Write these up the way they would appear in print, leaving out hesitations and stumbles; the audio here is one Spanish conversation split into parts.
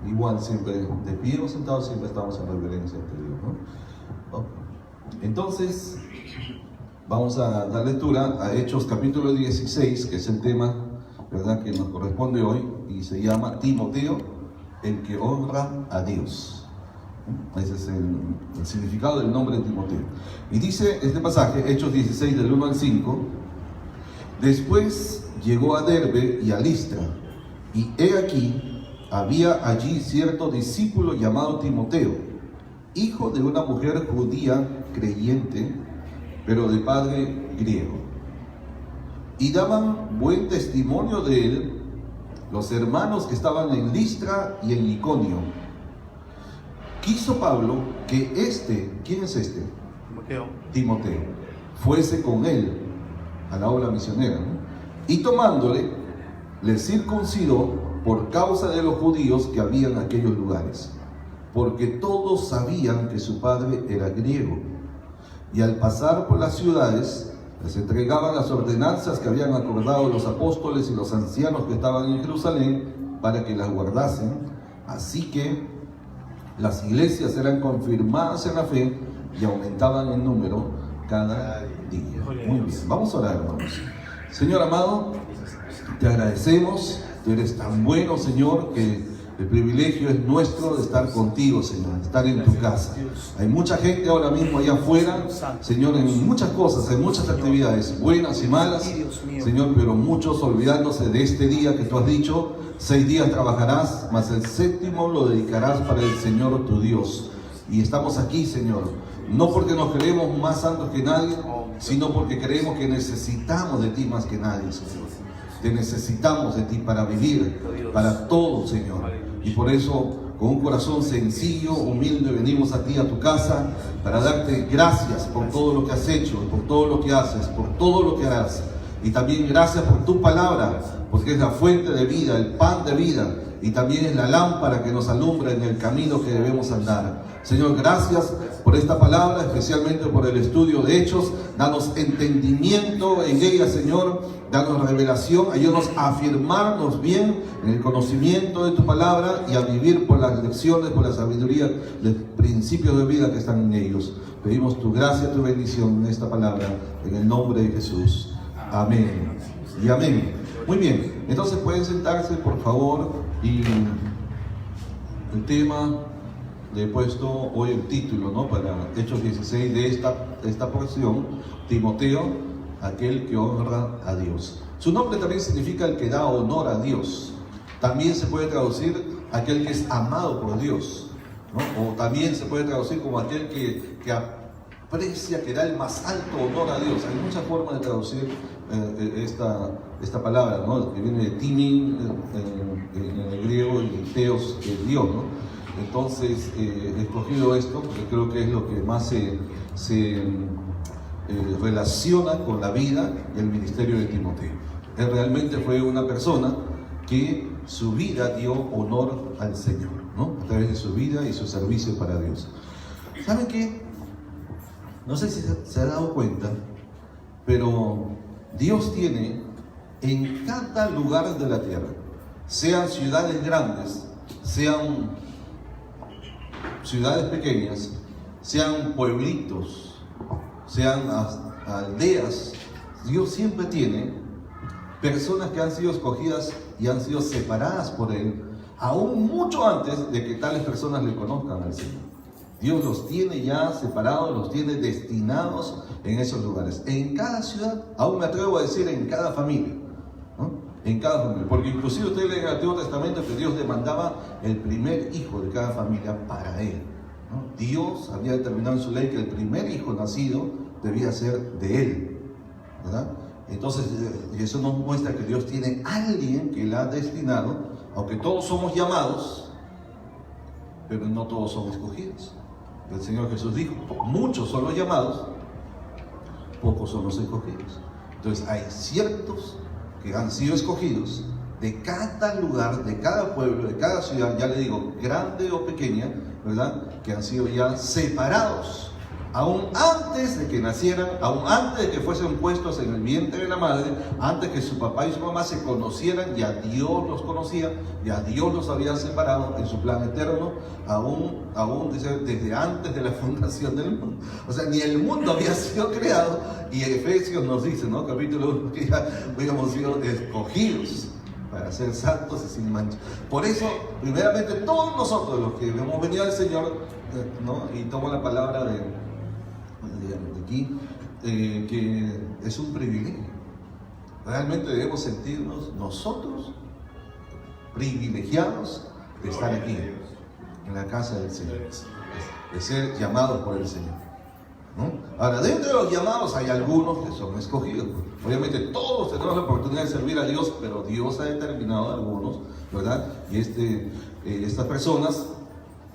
igual siempre de pie o sentados, siempre estamos en reverencia ante Dios, ¿no? ¿No? Entonces, vamos a dar lectura a Hechos capítulo 16, que es el tema, ¿verdad?, que nos corresponde hoy, y se llama Timoteo, el que honra a Dios. Ese es el significado del nombre de Timoteo. Y dice este pasaje, Hechos 16, del 1 al 5, después llegó a Derbe y a Listra, y he aquí, había allí cierto discípulo llamado Timoteo, hijo de una mujer judía creyente, pero de padre griego. Y daban buen testimonio de él los hermanos que estaban en Listra y en Iconio. Quiso Pablo que ¿quién es este? Timoteo, fuese con él a la obra misionera, ¿no? Y tomándole, le circuncidó por causa de los judíos que había en aquellos lugares, porque todos sabían que su padre era griego. Y al pasar por las ciudades, les entregaban las ordenanzas que habían acordado los apóstoles y los ancianos que estaban en Jerusalén para que las guardasen. Así que las iglesias eran confirmadas en la fe y aumentaban en número cada día. Muy bien, vamos a orar, hermanos. Señor amado, te agradecemos, tú eres tan bueno, Señor, que el privilegio es nuestro de estar contigo, Señor, de estar en tu casa. Hay mucha gente ahora mismo allá afuera, Señor, en muchas cosas, en muchas actividades, buenas y malas, Señor, pero muchos olvidándose de este día que tú has dicho, 6 días trabajarás, mas el 7º lo dedicarás para el Señor tu Dios. Y estamos aquí, Señor, no porque nos creemos más santos que nadie, sino porque creemos que necesitamos de ti más que nadie, Señor. Te necesitamos de ti para vivir, para todo, Señor. Y por eso, con un corazón sencillo, humilde, venimos a ti, a tu casa, para darte gracias por todo lo que has hecho, por todo lo que haces, por todo lo que harás. Y también gracias por tu palabra, porque es la fuente de vida, el pan de vida, y también es la lámpara que nos alumbra en el camino que debemos andar. Señor, gracias por esta palabra, especialmente por el estudio de Hechos. Danos entendimiento en ella, Señor. Danos revelación. Ayúdanos a afirmarnos bien en el conocimiento de tu palabra y a vivir por las lecciones, por la sabiduría, los principios de vida que están en ellos. Pedimos tu gracia, tu bendición en esta palabra, en el nombre de Jesús. Amén y amén. Muy bien, entonces pueden sentarse, por favor. Y el tema, le he puesto hoy el título, ¿no?, para Hechos 16 de esta porción, Timoteo, aquel que honra a Dios. Su nombre también significa el que da honor a Dios. También se puede traducir aquel que es amado por Dios, ¿no? O también se puede traducir como aquel que aprecia, que da el más alto honor a Dios. Hay muchas formas de traducir esta palabra, ¿no?, que viene de timin en el griego, y teos, que es Dios, ¿no? Entonces he escogido esto porque creo que es lo que más se relaciona con la vida y el ministerio de Timoteo. Él realmente fue una persona que su vida dio honor al Señor, ¿no?, a través de su vida y su servicio para Dios. ¿Saben qué? No sé si se ha dado cuenta, pero Dios tiene en cada lugar de la tierra, sean ciudades grandes, sean ciudades pequeñas, sean pueblitos, sean aldeas, Dios siempre tiene personas que han sido escogidas y han sido separadas por Él, aún mucho antes de que tales personas le conozcan al Señor. Dios los tiene ya separados, los tiene destinados en esos lugares. En cada ciudad, aún me atrevo a decir en cada familia, ¿no? En cada familia. Porque inclusive usted lee en el Antiguo Testamento que Dios demandaba el primer hijo de cada familia para Él, ¿no? Dios había determinado en su ley que el primer hijo nacido debía ser de Él, ¿verdad? Entonces, eso nos muestra que Dios tiene a alguien que la ha destinado, aunque todos somos llamados, pero no todos son escogidos. El Señor Jesús dijo, muchos son los llamados, pocos son los escogidos. Entonces hay ciertos que han sido escogidos de cada lugar, de cada pueblo, de cada ciudad, ya le digo, grande o pequeña, ¿verdad?, que han sido ya separados aún antes de que nacieran, aún antes de que fuesen puestos en el vientre de la madre, antes que su papá y su mamá se conocieran, ya Dios los conocía, ya Dios los había separado en su plan eterno, aún dice, desde antes de la fundación del mundo. O sea, ni el mundo había sido creado, y Efesios nos dice, ¿no? Capítulo 1, que ya habíamos sido escogidos para ser santos y sin mancha. Por eso, primeramente, todos nosotros los que hemos venido al Señor, ¿no? Y tomo la palabra de aquí, que es un privilegio. Realmente debemos sentirnos nosotros privilegiados de estar aquí, en la casa del Señor, de ser llamados por el Señor, ¿no? Ahora, dentro de los llamados hay algunos que son escogidos. Obviamente todos tenemos la oportunidad de servir a Dios, pero Dios ha determinado a algunos, ¿verdad? Y estas personas,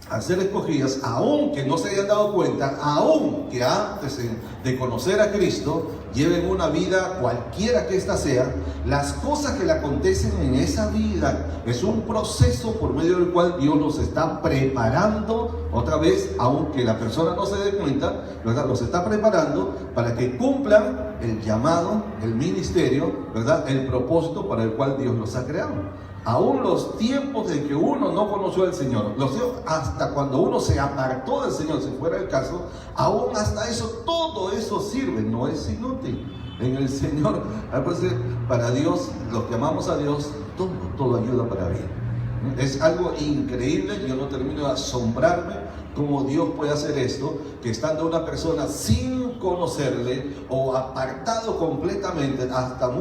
al ser escogidas, aunque no se hayan dado cuenta, aunque antes de conocer a Cristo lleven una vida cualquiera que ésta sea, las cosas que le acontecen en esa vida es un proceso por medio del cual Dios los está preparando, otra vez, aunque la persona no se dé cuenta, ¿verdad? Los está preparando para que cumplan el llamado, el ministerio, ¿verdad? El propósito para el cual Dios los ha creado. Aún los tiempos en que uno no conoció al Señor, hasta cuando uno se apartó del Señor, si fuera el caso, aún hasta eso, todo eso sirve, no es inútil. En el Señor, para Dios, los que amamos a Dios, todo ayuda para bien. Es algo increíble, yo no termino de asombrarme cómo Dios puede hacer esto, que estando una persona sin conocerle o apartado completamente, hasta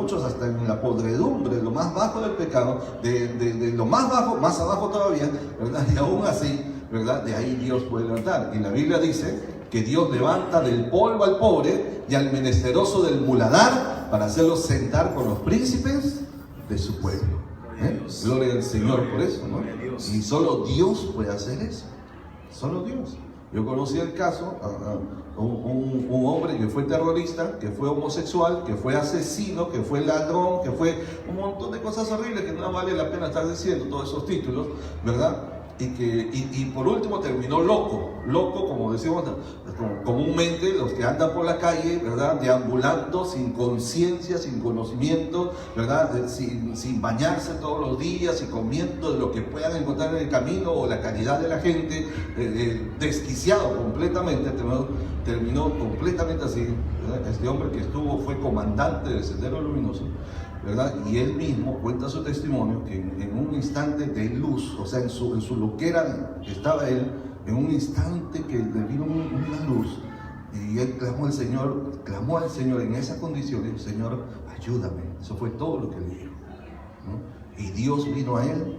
en la podredumbre, lo más bajo del pecado, de lo más bajo, más abajo todavía, ¿verdad? Y aún así, ¿verdad? De ahí Dios puede levantar. Y la Biblia dice que Dios levanta del polvo al pobre y al menesteroso del muladar para hacerlo sentar con los príncipes de su pueblo. Gloria al Señor por eso, ¿no? Y solo Dios puede hacer eso. Solo Dios. Yo conocí el caso, un hombre que fue terrorista, que fue homosexual, que fue asesino, que fue ladrón, que fue un montón de cosas horribles que no vale la pena estar diciendo todos esos títulos, ¿verdad? Y por último terminó loco, como decimos comúnmente, los que andan por la calle, ¿verdad? Deambulando sin conciencia, sin conocimiento, ¿verdad? Sin bañarse todos los días y comiendo de lo que puedan encontrar en el camino o la caridad de la gente, desquiciado completamente, terminó completamente así, ¿verdad? Este hombre que fue comandante del Sendero Luminoso, ¿verdad? Y él mismo cuenta su testimonio que en un instante de luz, o sea, en su loquera estaba él, en un instante que le vino una luz, y él clamó al Señor en esa condición, y dijo: Señor, ayúdame. Eso fue todo lo que le dijo, ¿no? Y Dios vino a él,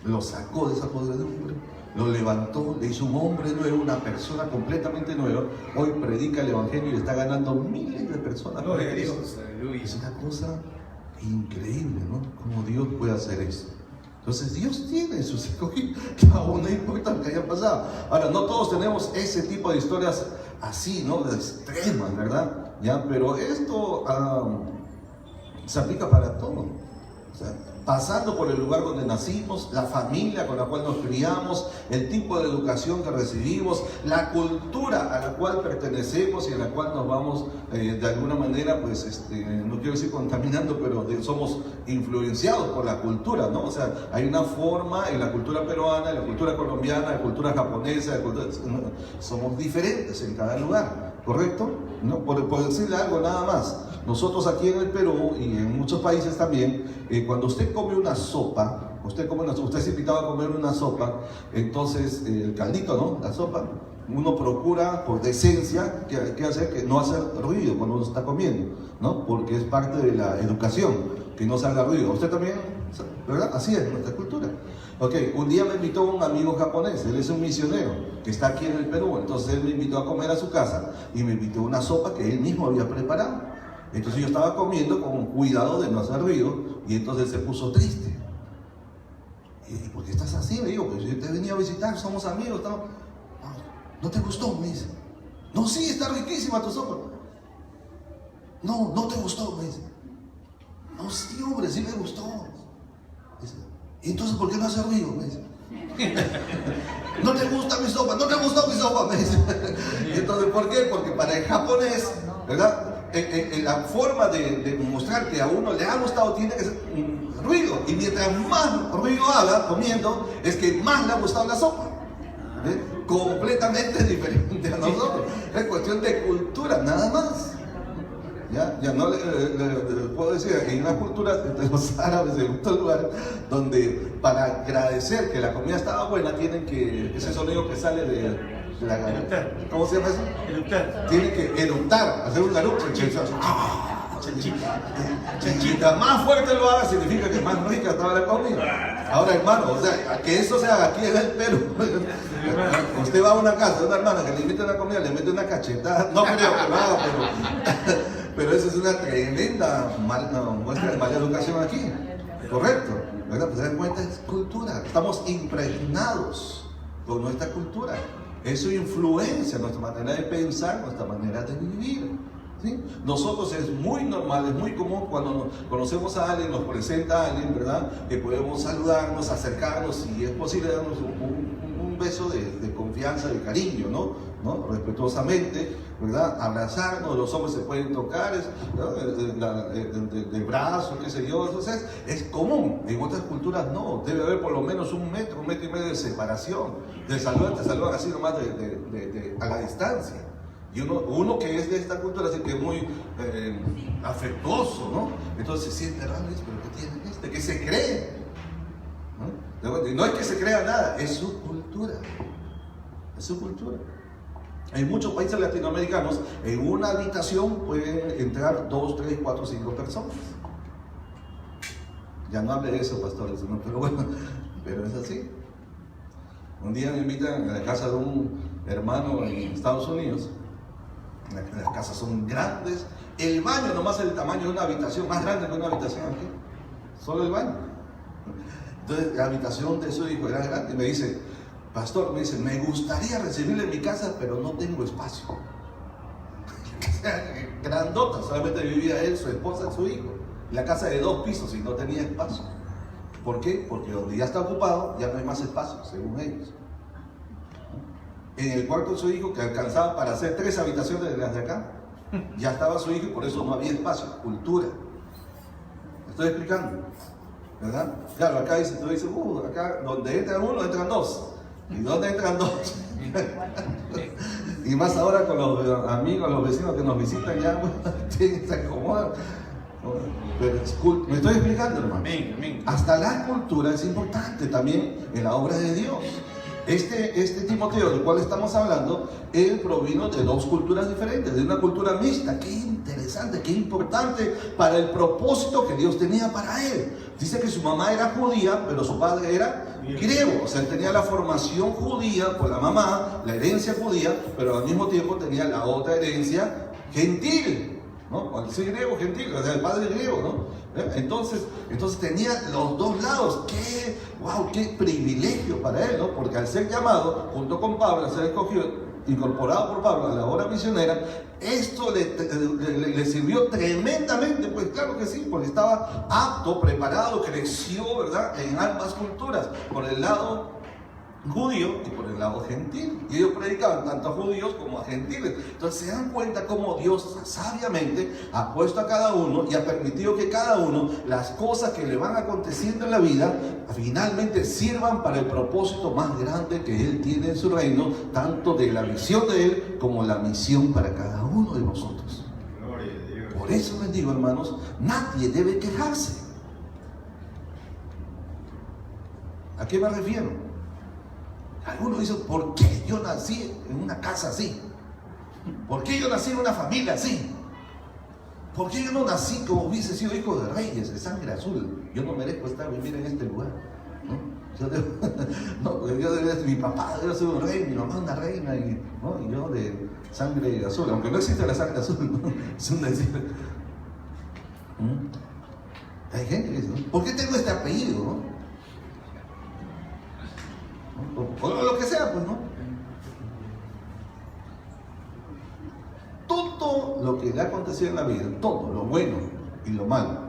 lo sacó de esa podredumbre, lo levantó, le hizo un hombre nuevo, una persona completamente nueva. Hoy predica el Evangelio y está ganando miles de personas. Gloria a Dios, aleluya. Es una cosa increíble, ¿no? Cómo Dios puede hacer eso. Entonces Dios tiene sus escogidos, que aún no importa lo que haya pasado. Ahora, no todos tenemos ese tipo de historias así, ¿no? De extremas, ¿verdad? ¿Ya? Pero esto se aplica para todo. O sea, pasando por el lugar donde nacimos, la familia con la cual nos criamos, el tipo de educación que recibimos, la cultura a la cual pertenecemos y a la cual nos vamos de alguna manera, pues, no quiero decir contaminando, pero somos influenciados por la cultura, ¿no? O sea, hay una forma en la cultura peruana, en la cultura colombiana, en la cultura japonesa, somos diferentes en cada lugar, ¿correcto? ¿No? Por decirle algo nada más. Nosotros aquí en el Perú y en muchos países también, cuando usted come una sopa, usted es invitado a comer una sopa, entonces el caldito, ¿no? La sopa, uno procura por decencia que hacer, que no hacer ruido cuando uno está comiendo, ¿no? Porque es parte de la educación, que no salga ruido. Usted también, ¿verdad? Así es nuestra cultura. Ok, un día me invitó un amigo japonés, él es un misionero que está aquí en el Perú, entonces él me invitó a comer a su casa y me invitó una sopa que él mismo había preparado. Entonces yo estaba comiendo con cuidado de no hacer ruido y entonces él se puso triste. ¿Y por qué estás así? Le digo: pues yo te venía a visitar, somos amigos. ¿No te gustó? Me dice. No, sí, está riquísima tu sopa. No te gustó, me dice. No, sí, hombre, sí me gustó. Dice: ¿y entonces por qué no hace ruido? Me dice. No te gusta mi sopa, no te gustó mi sopa, me dice. Entonces, ¿por qué? Porque para el japonés, ¿verdad? La forma de mostrar que a uno le ha gustado tiene que ser ruido. Y mientras más ruido haga comiendo, es que más le ha gustado la sopa. Completamente diferente a nosotros. Es cuestión de cultura, nada más. Ya no le puedo decir, hay unas culturas de los árabes en otro lugar donde para agradecer que la comida estaba buena tienen que, ese sonido que sale de la garganta, ¿cómo se llama eso? Eructar. Tienen que eructar, hacer un eructo. Mientras más fuerte lo haga significa que más rica estaba la comida. Ahora, hermano, o sea, que eso se haga aquí en el Perú. Usted va a una casa de una hermana que le invita una comida, le mete una cachetada, no creo que lo haga, pero eso es una tremenda muestra de mala educación aquí. Correcto, ¿verdad? Pues se dan cuenta, es cultura. Estamos impregnados con nuestra cultura. Eso influencia nuestra manera de pensar, nuestra manera de vivir. ¿Sí? Nosotros es muy normal, es muy común cuando conocemos a alguien, nos presenta a alguien, ¿verdad? Que podemos saludarnos, acercarnos, y es posible darnos un beso de confianza, de cariño, ¿no? Respetuosamente, ¿verdad? Abrazarnos, los hombres se pueden tocar, de brazo, qué sé yo. Entonces es común. En otras culturas no, debe haber por lo menos un metro y medio de separación. Te saludan así nomás a la distancia. Y uno que es de esta cultura, así que es muy afectuoso, ¿no? Entonces se siente raro, pero ¿qué tiene este? ¿Qué se cree? No es que se crea nada, es su cultura. Es su cultura. En muchos países latinoamericanos, en una habitación pueden entrar 2, 3, 4, 5 personas. Ya no hable de eso, pastores, ¿no? Pero bueno, pero es así. Un día me invitan a la casa de un hermano en Estados Unidos. Las casas son grandes. El baño nomás es el tamaño de una habitación, más grande que una habitación aquí. Solo el baño. Entonces la habitación de su hijo era grande. Y me dice, pastor, me gustaría recibirle en mi casa, pero no tengo espacio. Grandota, solamente vivía él, su esposa y su hijo. La casa de 2 pisos y no tenía espacio. ¿Por qué? Porque donde ya está ocupado ya no hay más espacio, según ellos. En el cuarto de su hijo, que alcanzaba para hacer 3 habitaciones de las de acá, ya estaba su hijo y por eso no había espacio. Cultura. ¿Me estoy explicando? ¿Verdad? Claro, acá dice, tú dices, acá donde entra uno, entran 2. ¿Y dónde entran 2? Y más ahora con los amigos, los vecinos que nos visitan ya, se acomodan. Pero me estoy explicando, hermano. Hasta la cultura es importante también en la obra de Dios. Este Timoteo del cual estamos hablando, él provino de 2 culturas diferentes, de una cultura mixta. Qué interesante, qué importante para el propósito que Dios tenía para él. Dice que su mamá era judía, pero su padre era griego. O sea, él tenía la formación judía por la mamá, la herencia judía, pero al mismo tiempo tenía la otra herencia gentil, ¿no? Al ser griego, gentil, o sea, el padre griego, ¿no? Entonces tenía los 2 lados. ¡Qué privilegio para él!, ¿no? Porque al ser llamado, junto con Pablo, al ser escogido, incorporado por Pablo a la obra misionera, esto le sirvió tremendamente, pues claro que sí, porque estaba apto, preparado, creció, ¿verdad?, en ambas culturas, por el lado judío y por el lado gentil, y ellos predicaban tanto a judíos como a gentiles. Entonces se dan cuenta cómo Dios sabiamente ha puesto a cada uno y ha permitido que cada uno, las cosas que le van aconteciendo en la vida, finalmente sirvan para el propósito más grande que Él tiene en su reino, tanto de la visión de Él como la misión para cada uno de nosotros. Por eso les digo, hermanos, nadie debe quejarse. ¿A qué me refiero? Algunos dicen, ¿por qué yo nací en una casa así? ¿Por qué yo nací en una familia así? ¿Por qué yo no nací como hubiese sido hijo de reyes, de sangre azul? Yo no merezco vivir en este lugar, ¿no? Mi papá debe ser un rey, mi mamá una reina, y yo de sangre azul, aunque no existe la sangre azul, ¿no? Es un decir. Hay gente que dice, ¿por qué tengo este apellido, no? O lo que sea, pues, ¿no? Todo lo que le ha acontecido en la vida, todo, lo bueno y lo malo,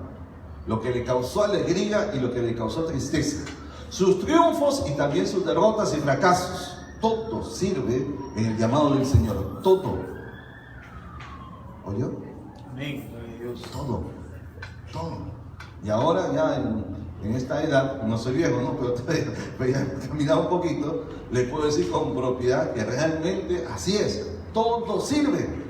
lo que le causó alegría y lo que le causó tristeza, sus triunfos y también sus derrotas y fracasos, todo sirve en el llamado del Señor. Todo. ¿Oyó? Amén. Gloria a Dios. Todo. Y ahora ya en esta edad, no soy viejo, ¿no? Pero ya he caminado un poquito, le puedo decir con propiedad que realmente así es. Todo sirve.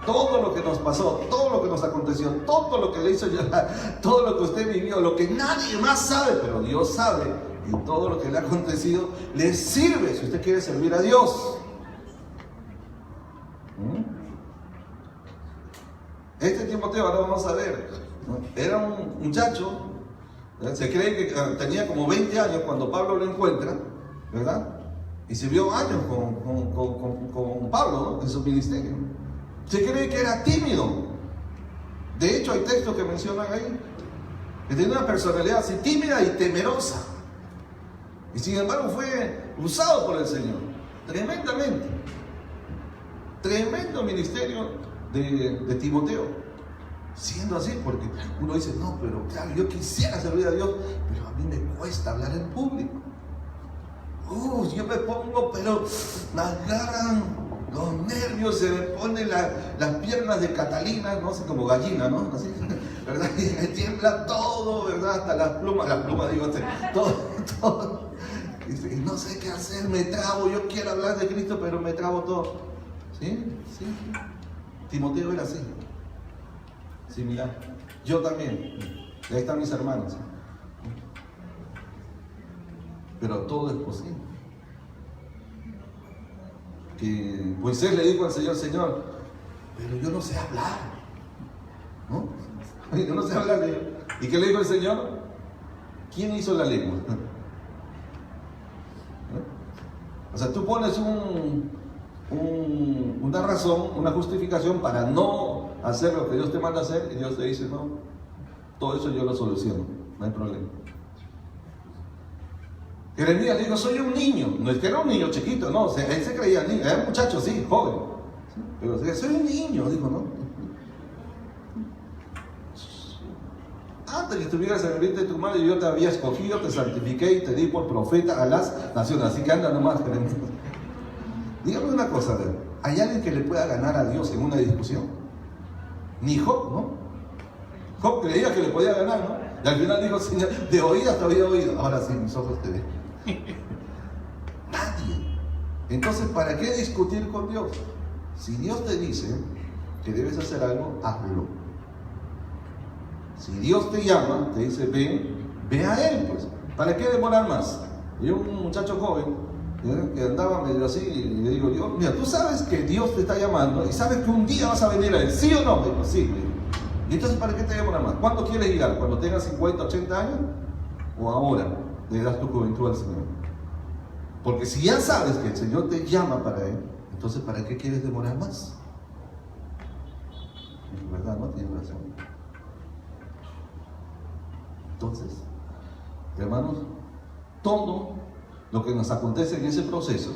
Todo lo que nos pasó, todo lo que nos aconteció, todo lo que le hizo llorar, todo lo que usted vivió, lo que nadie más sabe, pero Dios sabe, y todo lo que le ha acontecido le sirve si usted quiere servir a Dios. Este Timoteo, ahora vamos a ver, ¿no? Era un muchacho, ¿verdad? Se cree que tenía como 20 años cuando Pablo lo encuentra, ¿verdad? Y sirvió años con Pablo, ¿no? En su ministerio. Se cree que era tímido. De hecho, hay textos que mencionan ahí que tenía una personalidad así tímida y temerosa. Y sin embargo fue usado por el Señor tremendamente. Tremendo ministerio de Timoteo. Siendo así, porque uno dice, no, pero claro, yo quisiera servir a Dios, pero a mí me cuesta hablar en público. Yo me pongo, pero me agarran los nervios, se me ponen las piernas de Catalina, no sé, como gallina, ¿no? Así, ¿verdad? Y me tiembla todo, ¿verdad? Hasta las plumas digo, todo. Y no sé qué hacer, me trabo, yo quiero hablar de Cristo, pero me trabo todo. ¿Sí? Timoteo era así. Similar. Yo también. Ahí están mis hermanos. Pero todo es posible. Que Moisés le dijo al Señor, Señor, pero yo no sé hablar, ¿no? Yo no sé hablar de Dios. ¿Y qué le dijo el Señor? ¿Quién hizo la lengua? O sea, tú pones una razón, una justificación para no hacer lo que Dios te manda hacer, y Dios te dice, no, todo eso yo lo soluciono, no hay problema. Jeremías dijo, soy un niño. No es que era un niño chiquito, no, él se creía niño, era un muchacho, sí, joven. Pero soy un niño, dijo, ¿no? Antes que estuvieras en el vientre de tu madre, yo te había escogido, te santifiqué y te di por profeta a las naciones. Así que anda nomás, Jeremías. Dígame una cosa, ¿hay alguien que le pueda ganar a Dios en una discusión? Ni Job, ¿no? Job creía que le podía ganar, ¿no? Y al final dijo, Señor, de oídas te había oído, ahora sí, mis ojos te ven. Nadie. Entonces, ¿para qué discutir con Dios? Si Dios te dice que debes hacer algo, hazlo. Si Dios te llama, te dice, ve a Él, pues. ¿Para qué demorar más? Yo, un muchacho joven, que andaba medio así, y le digo, yo, mira, tú sabes que Dios te está llamando y sabes que un día vas a venir a Él, ¿sí o no? Me dijo, sí, me dijo. ¿Y entonces para qué te demorar más? ¿Cuándo quieres llegar? ¿Cuando tengas 50, 80 años? ¿O ahora le das tu juventud al Señor? Porque si ya sabes que el Señor te llama para Él, entonces ¿para qué quieres demorar más? ¿Verdad? ¿No? Tienes razón. Entonces, hermanos, todo lo que nos acontece en ese proceso,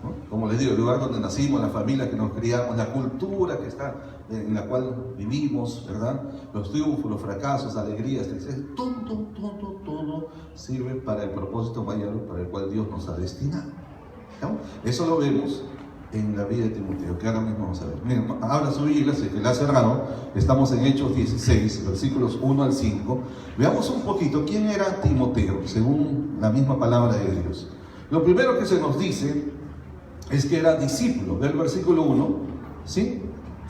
¿no? Como les digo, el lugar donde nacimos, la familia que nos criamos, la cultura que está, en la cual vivimos, ¿verdad? Los triunfos, los fracasos, alegrías, todo sirve para el propósito mayor para el cual Dios nos ha destinado, ¿no? Eso lo vemos en la vida de Timoteo, que ahora mismo vamos a ver. Miren, habla su Biblia, si que la ha cerrado, estamos en Hechos 16, versículos 1 al 5. Veamos un poquito quién era Timoteo, según la misma palabra de Dios. Lo primero que se nos dice es que era discípulo, del versículo 1, ¿sí?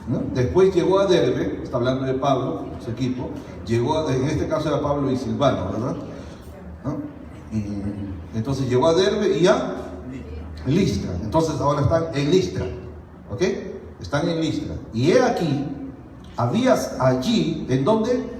¿No? Después llegó a Derbe, está hablando de Pablo, su equipo, en este caso era Pablo y Silvano, ¿verdad? ¿No? Y entonces llegó a Derbe y a Listra. Entonces ahora están en Listra, ¿ok? Están en Listra. Y he aquí, habías allí, ¿en dónde?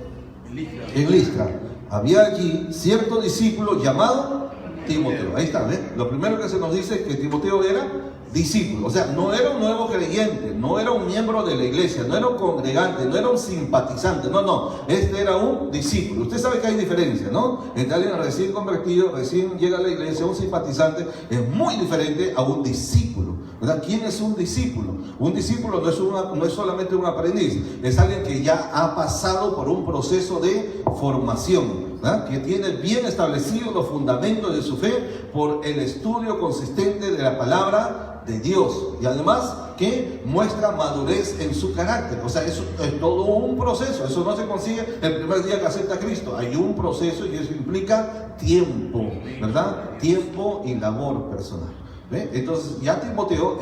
En Listra. Había allí cierto discípulo llamado Timoteo. Ahí está, ¿ves? Lo primero que se nos dice es que Timoteo era discípulo, o sea, no era un nuevo creyente, no era un miembro de la iglesia, no era un congregante, no era un simpatizante, no, este era un discípulo. Usted sabe que hay diferencia, ¿no? Entre alguien recién convertido, recién llega a la iglesia, un simpatizante, es muy diferente a un discípulo, ¿verdad? ¿Quién es un discípulo? Un discípulo no es solamente un aprendiz, es alguien que ya ha pasado por un proceso de formación. ¿verdad? Que tiene bien establecidos los fundamentos de su fe por el estudio consistente de la palabra de Dios, y además que muestra madurez en su carácter. O sea, eso es todo un proceso, eso no se consigue el primer día que acepta a Cristo. Hay un proceso y eso implica tiempo, ¿verdad? Tiempo y labor personal. ¿Ve? Entonces ya Timoteo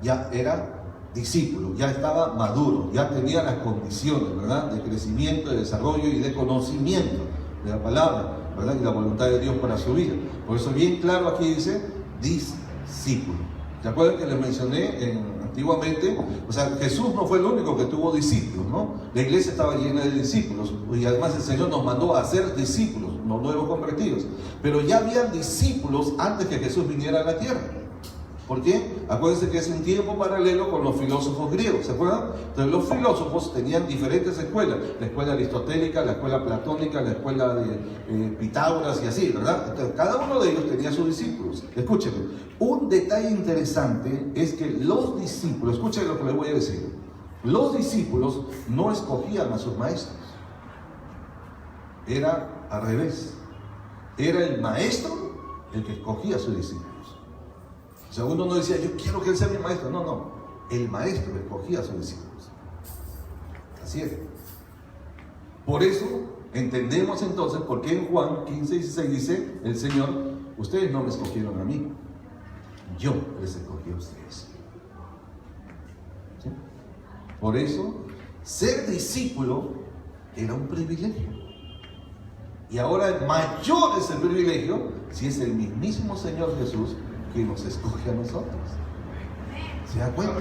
ya era discípulo, ya estaba maduro, ya tenía las condiciones, ¿verdad?, de crecimiento, de desarrollo y de conocimiento de la palabra, ¿verdad?, y la voluntad de Dios para su vida. Por eso bien claro aquí dice discípulo. ¿Se acuerdan que les mencioné antiguamente? O sea, Jesús no fue el único que tuvo discípulos, ¿no? La iglesia estaba llena de discípulos y además el Señor nos mandó a hacer discípulos, los nuevos convertidos. Pero ya habían discípulos antes que Jesús viniera a la tierra. ¿Por qué? Acuérdense que es un tiempo paralelo con los filósofos griegos, ¿se acuerdan? Entonces los filósofos tenían diferentes escuelas, la escuela aristotélica, la escuela platónica, la escuela de Pitágoras y así, ¿verdad? Entonces cada uno de ellos tenía sus discípulos. Escúchenme, un detalle interesante es que los discípulos, escuchen lo que les voy a decir, los discípulos no escogían a sus maestros, era al revés, era el maestro el que escogía a sus discípulos. O sea, uno no decía, yo quiero que él sea mi maestro. No. El maestro escogía a sus discípulos. Así es. Por eso entendemos entonces por qué en Juan 15:16 dice el Señor, ustedes no me escogieron a mí, yo les escogí a ustedes. ¿Sí? Por eso, ser discípulo era un privilegio. Y ahora mayor es el privilegio si es el mismísimo Señor Jesús que nos escoge a nosotros. ¿Se da cuenta?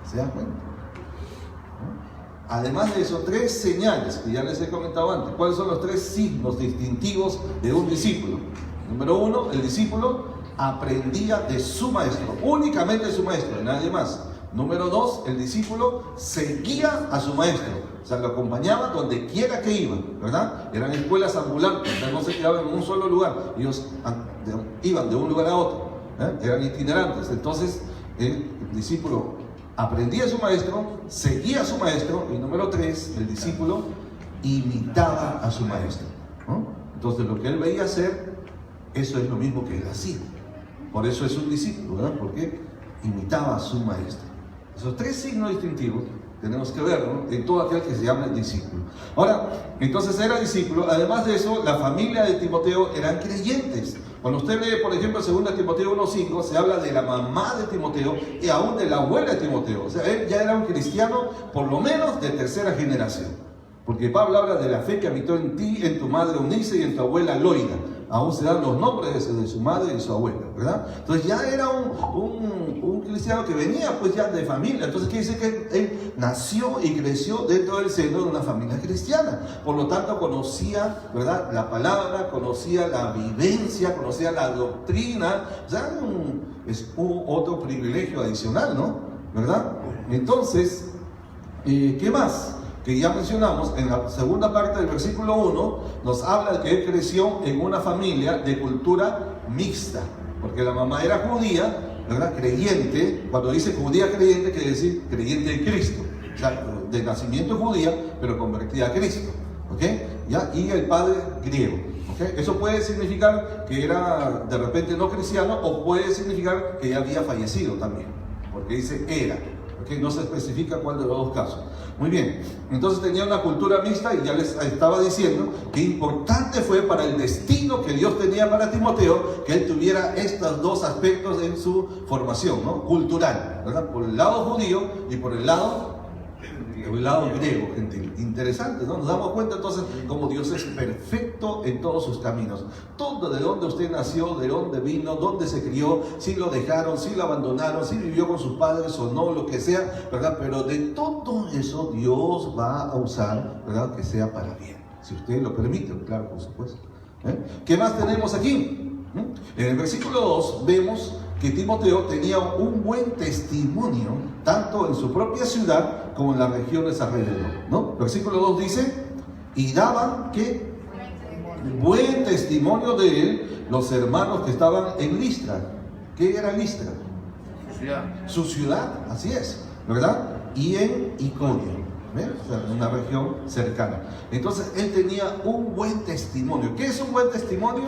¿Se da cuenta? ¿No? Además de eso, 3 señales que ya les he comentado antes. ¿Cuáles son los 3 signos distintivos de un discípulo? Número 1, el discípulo aprendía de su maestro, únicamente de su maestro, de nadie más. Número 2, el discípulo seguía a su maestro, o sea, lo acompañaba donde quiera que iba, ¿verdad? Eran escuelas ambulantes, o sea, no se quedaban en un solo lugar, ellos iban de un lugar a otro, eran itinerantes. Entonces, el discípulo aprendía a su maestro, seguía a su maestro, y número 3, el discípulo imitaba a su maestro, ¿no? Entonces, lo que él veía hacer, eso es lo mismo que él hacía. Por eso es un discípulo, ¿verdad? Porque imitaba a su maestro. Esos 3 signos distintivos tenemos que verlo en todo aquel que se llama discípulo. Ahora, entonces era discípulo. Además de eso, la familia de Timoteo eran creyentes. Cuando usted lee, por ejemplo, 2 Timoteo 1:5, se habla de la mamá de Timoteo y aún de la abuela de Timoteo. O sea, él ya era un cristiano por lo menos de 3ª generación. Porque Pablo habla de la fe que habitó en ti, en tu madre Eunice y en tu abuela Loida. Aún se dan los nombres de su madre y de su abuela, ¿verdad? Entonces ya era un cristiano que venía pues ya de familia. Entonces quiere decir que él nació y creció dentro del seno de una familia cristiana. Por lo tanto conocía, ¿verdad?, la palabra, conocía la vivencia, conocía la doctrina. O sea, es otro privilegio adicional, ¿no? ¿Verdad? Entonces, ¿qué más? Que ya mencionamos, en la segunda parte del versículo 1, nos habla de que él creció en una familia de cultura mixta, porque la mamá era judía, ¿verdad?, creyente. Cuando dice judía creyente, quiere decir creyente en Cristo, o sea, de nacimiento judía, pero convertida a Cristo, ¿ok? ¿Ya? Y el padre griego, ¿ok? Eso puede significar que era de repente no cristiano, o puede significar que ya había fallecido también, porque dice era. Okay, no se especifica cuál de los 2 casos. Muy bien, entonces tenía una cultura mixta y ya les estaba diciendo que importante fue para el destino que Dios tenía para Timoteo que él tuviera estos 2 aspectos en su formación, ¿no? Cultural, ¿verdad? Por el lado judío y por el lado griego, gentil. Interesante, ¿no? Nos damos cuenta entonces cómo Dios es perfecto en todos sus caminos. Todo de dónde usted nació, de dónde vino, dónde se crió, si lo dejaron, si lo abandonaron, si vivió con sus padres o no, lo que sea, ¿verdad? Pero de todo eso Dios va a usar, ¿verdad?, que sea para bien. Si usted lo permite, claro, por supuesto. ¿Qué más tenemos aquí? En el versículo 2 vemos que Timoteo tenía un buen testimonio, tanto en su propia ciudad como en las regiones alrededor, ¿no? Versículo 2 dice, y daban que buen testimonio de él los hermanos que estaban en Listra. ¿Qué era Listra? Su ciudad, así es, ¿verdad? Y en Iconio. ¿Ves? O sea, en una región cercana. Entonces él tenía un buen testimonio. ¿Qué es un buen testimonio?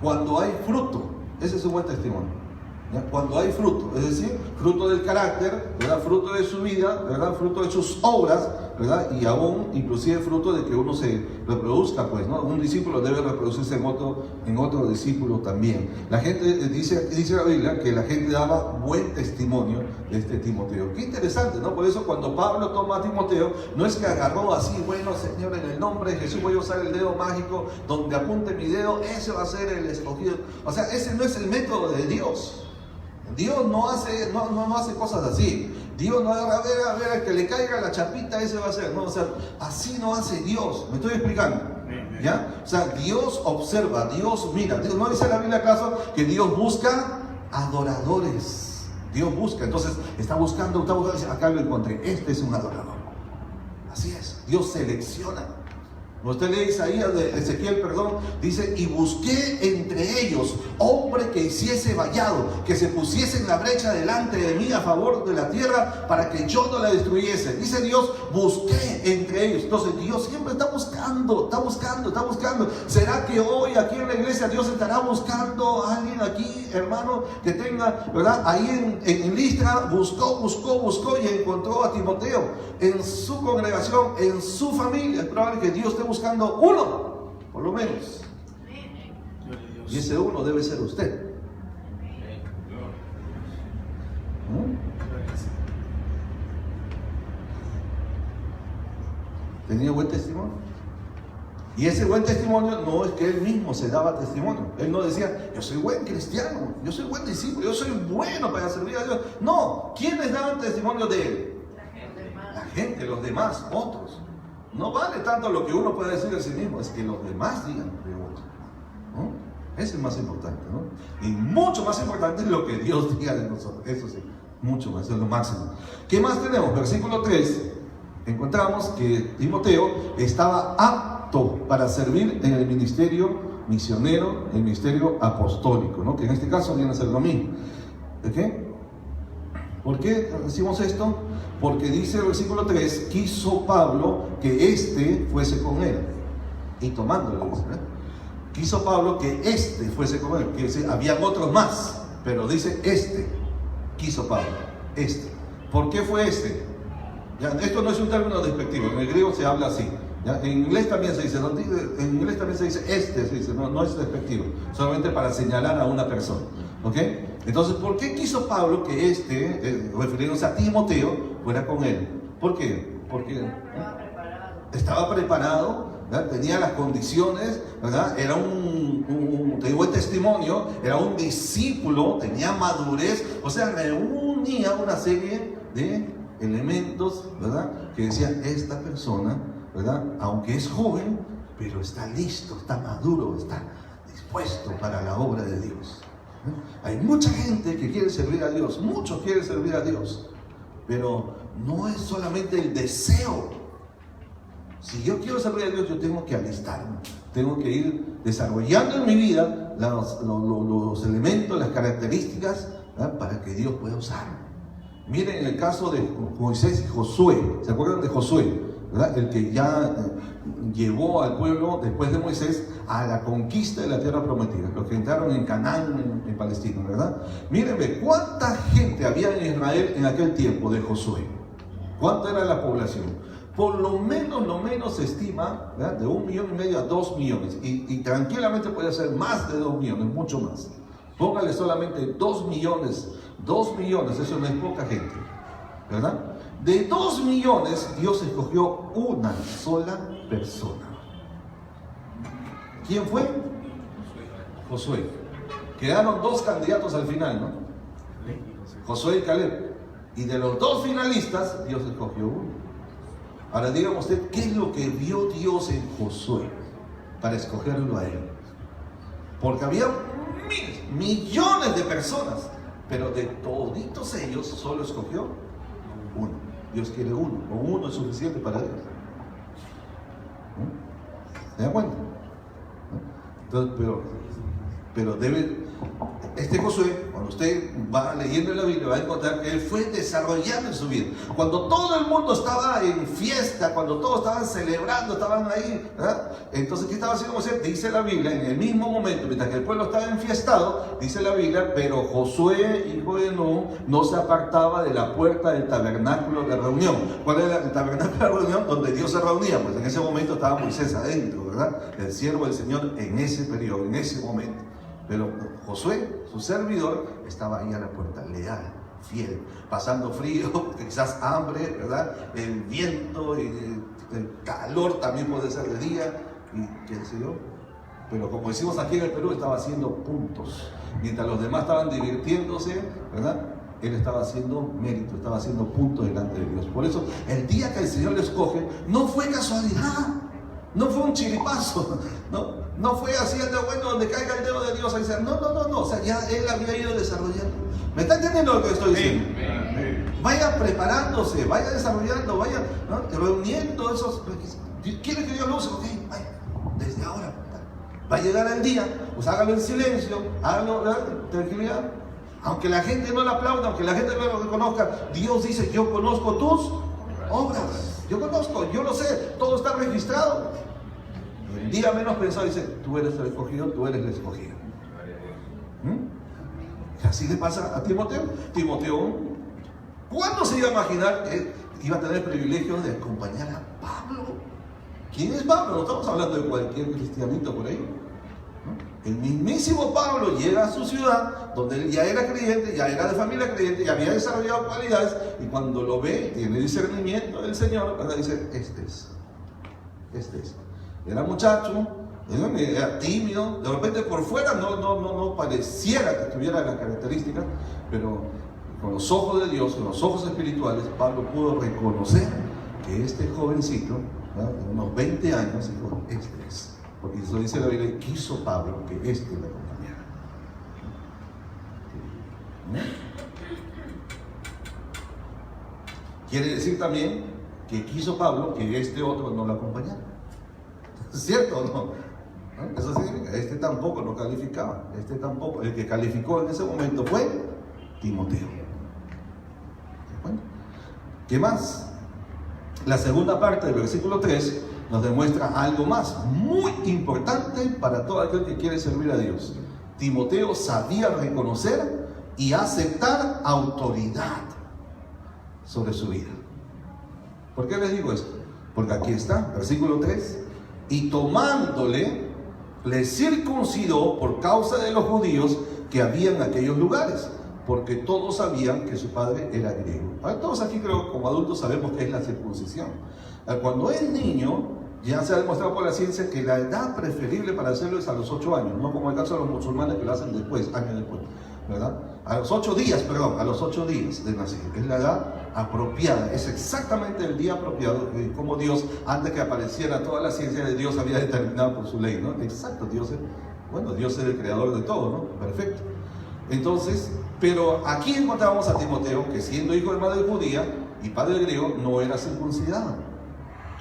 Cuando hay fruto, ese es un buen testimonio. ¿Ya? Cuando hay fruto, es decir, fruto del carácter, ¿verdad? Fruto de su vida, ¿verdad? Fruto de sus obras, ¿verdad? Y aún inclusive fruto de que uno se reproduzca, pues, ¿no? Un discípulo debe reproducirse en otro discípulo también. La gente dice la Biblia que la gente daba buen testimonio de este Timoteo. Qué interesante, ¿no? Por eso cuando Pablo toma a Timoteo, no es que agarró así, bueno, Señor, en el nombre de Jesús voy a usar el dedo mágico, donde apunte mi dedo, ese va a ser el escogido. O sea, ese no es el método de Dios. Dios no hace cosas así. Dios no, a ver, que le caiga la chapita, ese va a ser. No, o sea, así no hace Dios. ¿Me estoy explicando? ¿Ya? O sea, Dios observa, Dios mira. Dios, no dice la Biblia acaso que Dios busca adoradores. Dios busca, entonces está buscando, dice, acá lo encontré. Este es un adorador. Así es. Dios selecciona. Usted lee Isaías de Ezequiel, dice, y busqué entre ellos hombre que hiciese vallado, que se pusiese en la brecha delante de mí a favor de la tierra para que yo no la destruyese. Dice Dios, busqué entre ellos. Entonces Dios siempre está buscando. ¿Será que hoy aquí en la iglesia Dios estará buscando a alguien aquí, hermano, que tenga, ¿verdad? Ahí en Listra buscó y encontró a Timoteo en su congregación, en su familia? Es probable que Dios esté buscando uno, por lo menos. Y ese uno debe ser usted. ¿Tenía buen testimonio? Y ese buen testimonio no es que él mismo se daba testimonio. Él no decía, yo soy buen cristiano, yo soy buen discípulo, yo soy bueno para servir a Dios. No, ¿quiénes daban testimonio de él? La gente, los demás, otros. No vale tanto lo que uno pueda decir de sí mismo, es que los demás digan de otro, ¿no? Eso es más importante, ¿no? Y mucho más importante es lo que Dios diga de nosotros. Eso sí, mucho más, eso es lo máximo. ¿Qué más tenemos? Versículo 3. Encontramos que Timoteo estaba apto para servir en el ministerio misionero, el ministerio apostólico, ¿no? Que en este caso viene a ser lo mismo. ¿De qué? ¿Por qué decimos esto? Porque dice el versículo 3, quiso Pablo que éste fuese con él. Y tomándolo, dice, quiso Pablo que éste fuese con él. Que dice, habían otros más, pero dice quiso Pablo, ¿Por qué fue este? ¿Ya? Esto no es un término despectivo, en el griego se habla así. ¿Ya? En inglés también se dice, se dice, no es despectivo, solamente para señalar a una persona. ¿Ok? Entonces, ¿por qué quiso Pablo que refiriéndose a Timoteo, fuera con él? ¿Por qué? Porque estaba preparado, ¿verdad? Tenía las condiciones, ¿verdad? Era un buen testimonio, era un discípulo, tenía madurez, o sea, reunía una serie de elementos, ¿verdad? Que decían, esta persona, ¿verdad? Aunque es joven, pero está listo, está maduro, está dispuesto para la obra de Dios. Hay mucha gente que quiere servir a Dios, muchos quieren servir a Dios, pero no es solamente el deseo. Si yo quiero servir a Dios, yo tengo que alistarme, tengo que ir desarrollando en mi vida los elementos, las características, ¿verdad? Para que Dios pueda usarme. Miren el caso de Moisés y Josué. ¿Se acuerdan de Josué? ¿Verdad? El que ya llevó al pueblo después de Moisés a la conquista de la tierra prometida, los que entraron en Canaán, en Palestina, ¿verdad? Mírenme, ¿cuánta gente había en Israel en aquel tiempo de Josué? ¿Cuánta era la población? Por lo menos se estima, ¿verdad? De 1,5 millones a 2 millones, y tranquilamente puede ser más de 2 millones, mucho más. Póngale solamente 2 millones, eso no es poca gente, ¿verdad? De 2 millones, Dios escogió una sola persona. ¿Quién fue? Josué. Quedaron 2 candidatos al final, ¿no? Josué y Caleb. Y de los 2 finalistas, Dios escogió uno. Ahora dígame usted, ¿qué es lo que vio Dios en Josué para escogerlo a él? Porque había millones de personas, pero de toditos ellos solo escogió uno. Dios quiere uno, con uno es suficiente para Dios. ¿Se da cuenta? Entonces, pero este Josué, cuando usted va leyendo en la Biblia, va a encontrar que él fue desarrollando en su vida. Cuando todo el mundo estaba en fiesta, cuando todos estaban celebrando, estaban ahí, ¿verdad? Entonces, ¿qué estaba haciendo Josué? Dice la Biblia, en el mismo momento, mientras que el pueblo estaba enfiestado, dice la Biblia, pero Josué, hijo de Nun, no se apartaba de la puerta del tabernáculo de reunión. ¿Cuál era el tabernáculo de reunión? Donde Dios se reunía. Pues en ese momento estaba Moisés adentro, ¿verdad? El siervo del Señor en ese periodo, en ese momento. Pero Josué, su servidor, estaba ahí a la puerta, leal, fiel, pasando frío, quizás hambre, ¿verdad? El viento, el calor también puede ser de día, y qué sé yo. Pero como decimos aquí en el Perú, estaba haciendo puntos. Mientras los demás estaban divirtiéndose, ¿verdad? Él estaba haciendo mérito, estaba haciendo puntos delante de Dios. Por eso, el día que el Señor le escoge, no fue casualidad, no fue un chiripazo, no fue así, bueno, donde caiga el dedo de Dios, ahí sea. No, o sea, ya él había ido desarrollando. ¿Me está entendiendo lo que estoy diciendo? Vaya preparándose, vaya desarrollando, vaya, ¿no?, reuniendo esos. ¿Quiere que Dios lo use? Ok, vaya, desde ahora. Va a llegar el día, pues hágalo en silencio, hágalo en tranquilidad. Aunque la gente no le aplauda, aunque la gente no lo reconozca, Dios dice: yo conozco tus obras. Yo conozco, yo lo sé, todo está registrado. El día menos pensado dice: tú eres el escogido, tú eres el escogido. Así le pasa a Timoteo. Timoteo, ¿cuándo se iba a imaginar que iba a tener el privilegio de acompañar a Pablo? ¿Quién es Pablo? No estamos hablando de cualquier cristianito por ahí, ¿no? El mismísimo Pablo llega a su ciudad, donde él ya era creyente, ya era de familia creyente, ya había desarrollado cualidades, y cuando lo ve, tiene discernimiento del Señor, ¿verdad? Dice: este es. Era muchacho, era tímido, de repente por fuera no pareciera que tuviera las características, pero con los ojos de Dios, con los ojos espirituales, Pablo pudo reconocer que este jovencito, ¿verdad?, de unos 20 años, dijo: este es. Porque eso dice la Biblia, quiso Pablo que este le acompañara. Quiere decir también que quiso Pablo que este otro no lo acompañara. ¿Cierto o no? Eso significa, este tampoco lo calificaba, este tampoco. El que calificó en ese momento fue Timoteo. Bueno, ¿qué más? La segunda parte del versículo 3 nos demuestra algo más muy importante para todo aquel que quiere servir a Dios. Timoteo sabía reconocer y aceptar autoridad sobre su vida. ¿Por qué les digo esto? Porque aquí está, versículo 3: y tomándole, le circuncidó por causa de los judíos que había en aquellos lugares, porque todos sabían que su padre era griego. Ahora, todos aquí, creo, como adultos sabemos qué es la circuncisión. Cuando es niño, ya se ha demostrado por la ciencia que la edad preferible para hacerlo es a los 8 años, no como el caso de los musulmanes que lo hacen después, años después, ¿verdad? A los 8 días de nacer. Es la edad apropiada, es exactamente el día apropiado, como Dios, antes que apareciera toda la ciencia de Dios, había determinado por su ley, ¿no? Exacto, Dios es el creador de todo, ¿no? Perfecto. Entonces, pero aquí encontramos a Timoteo, que siendo hijo de madre judía y padre griego, no era circuncidado.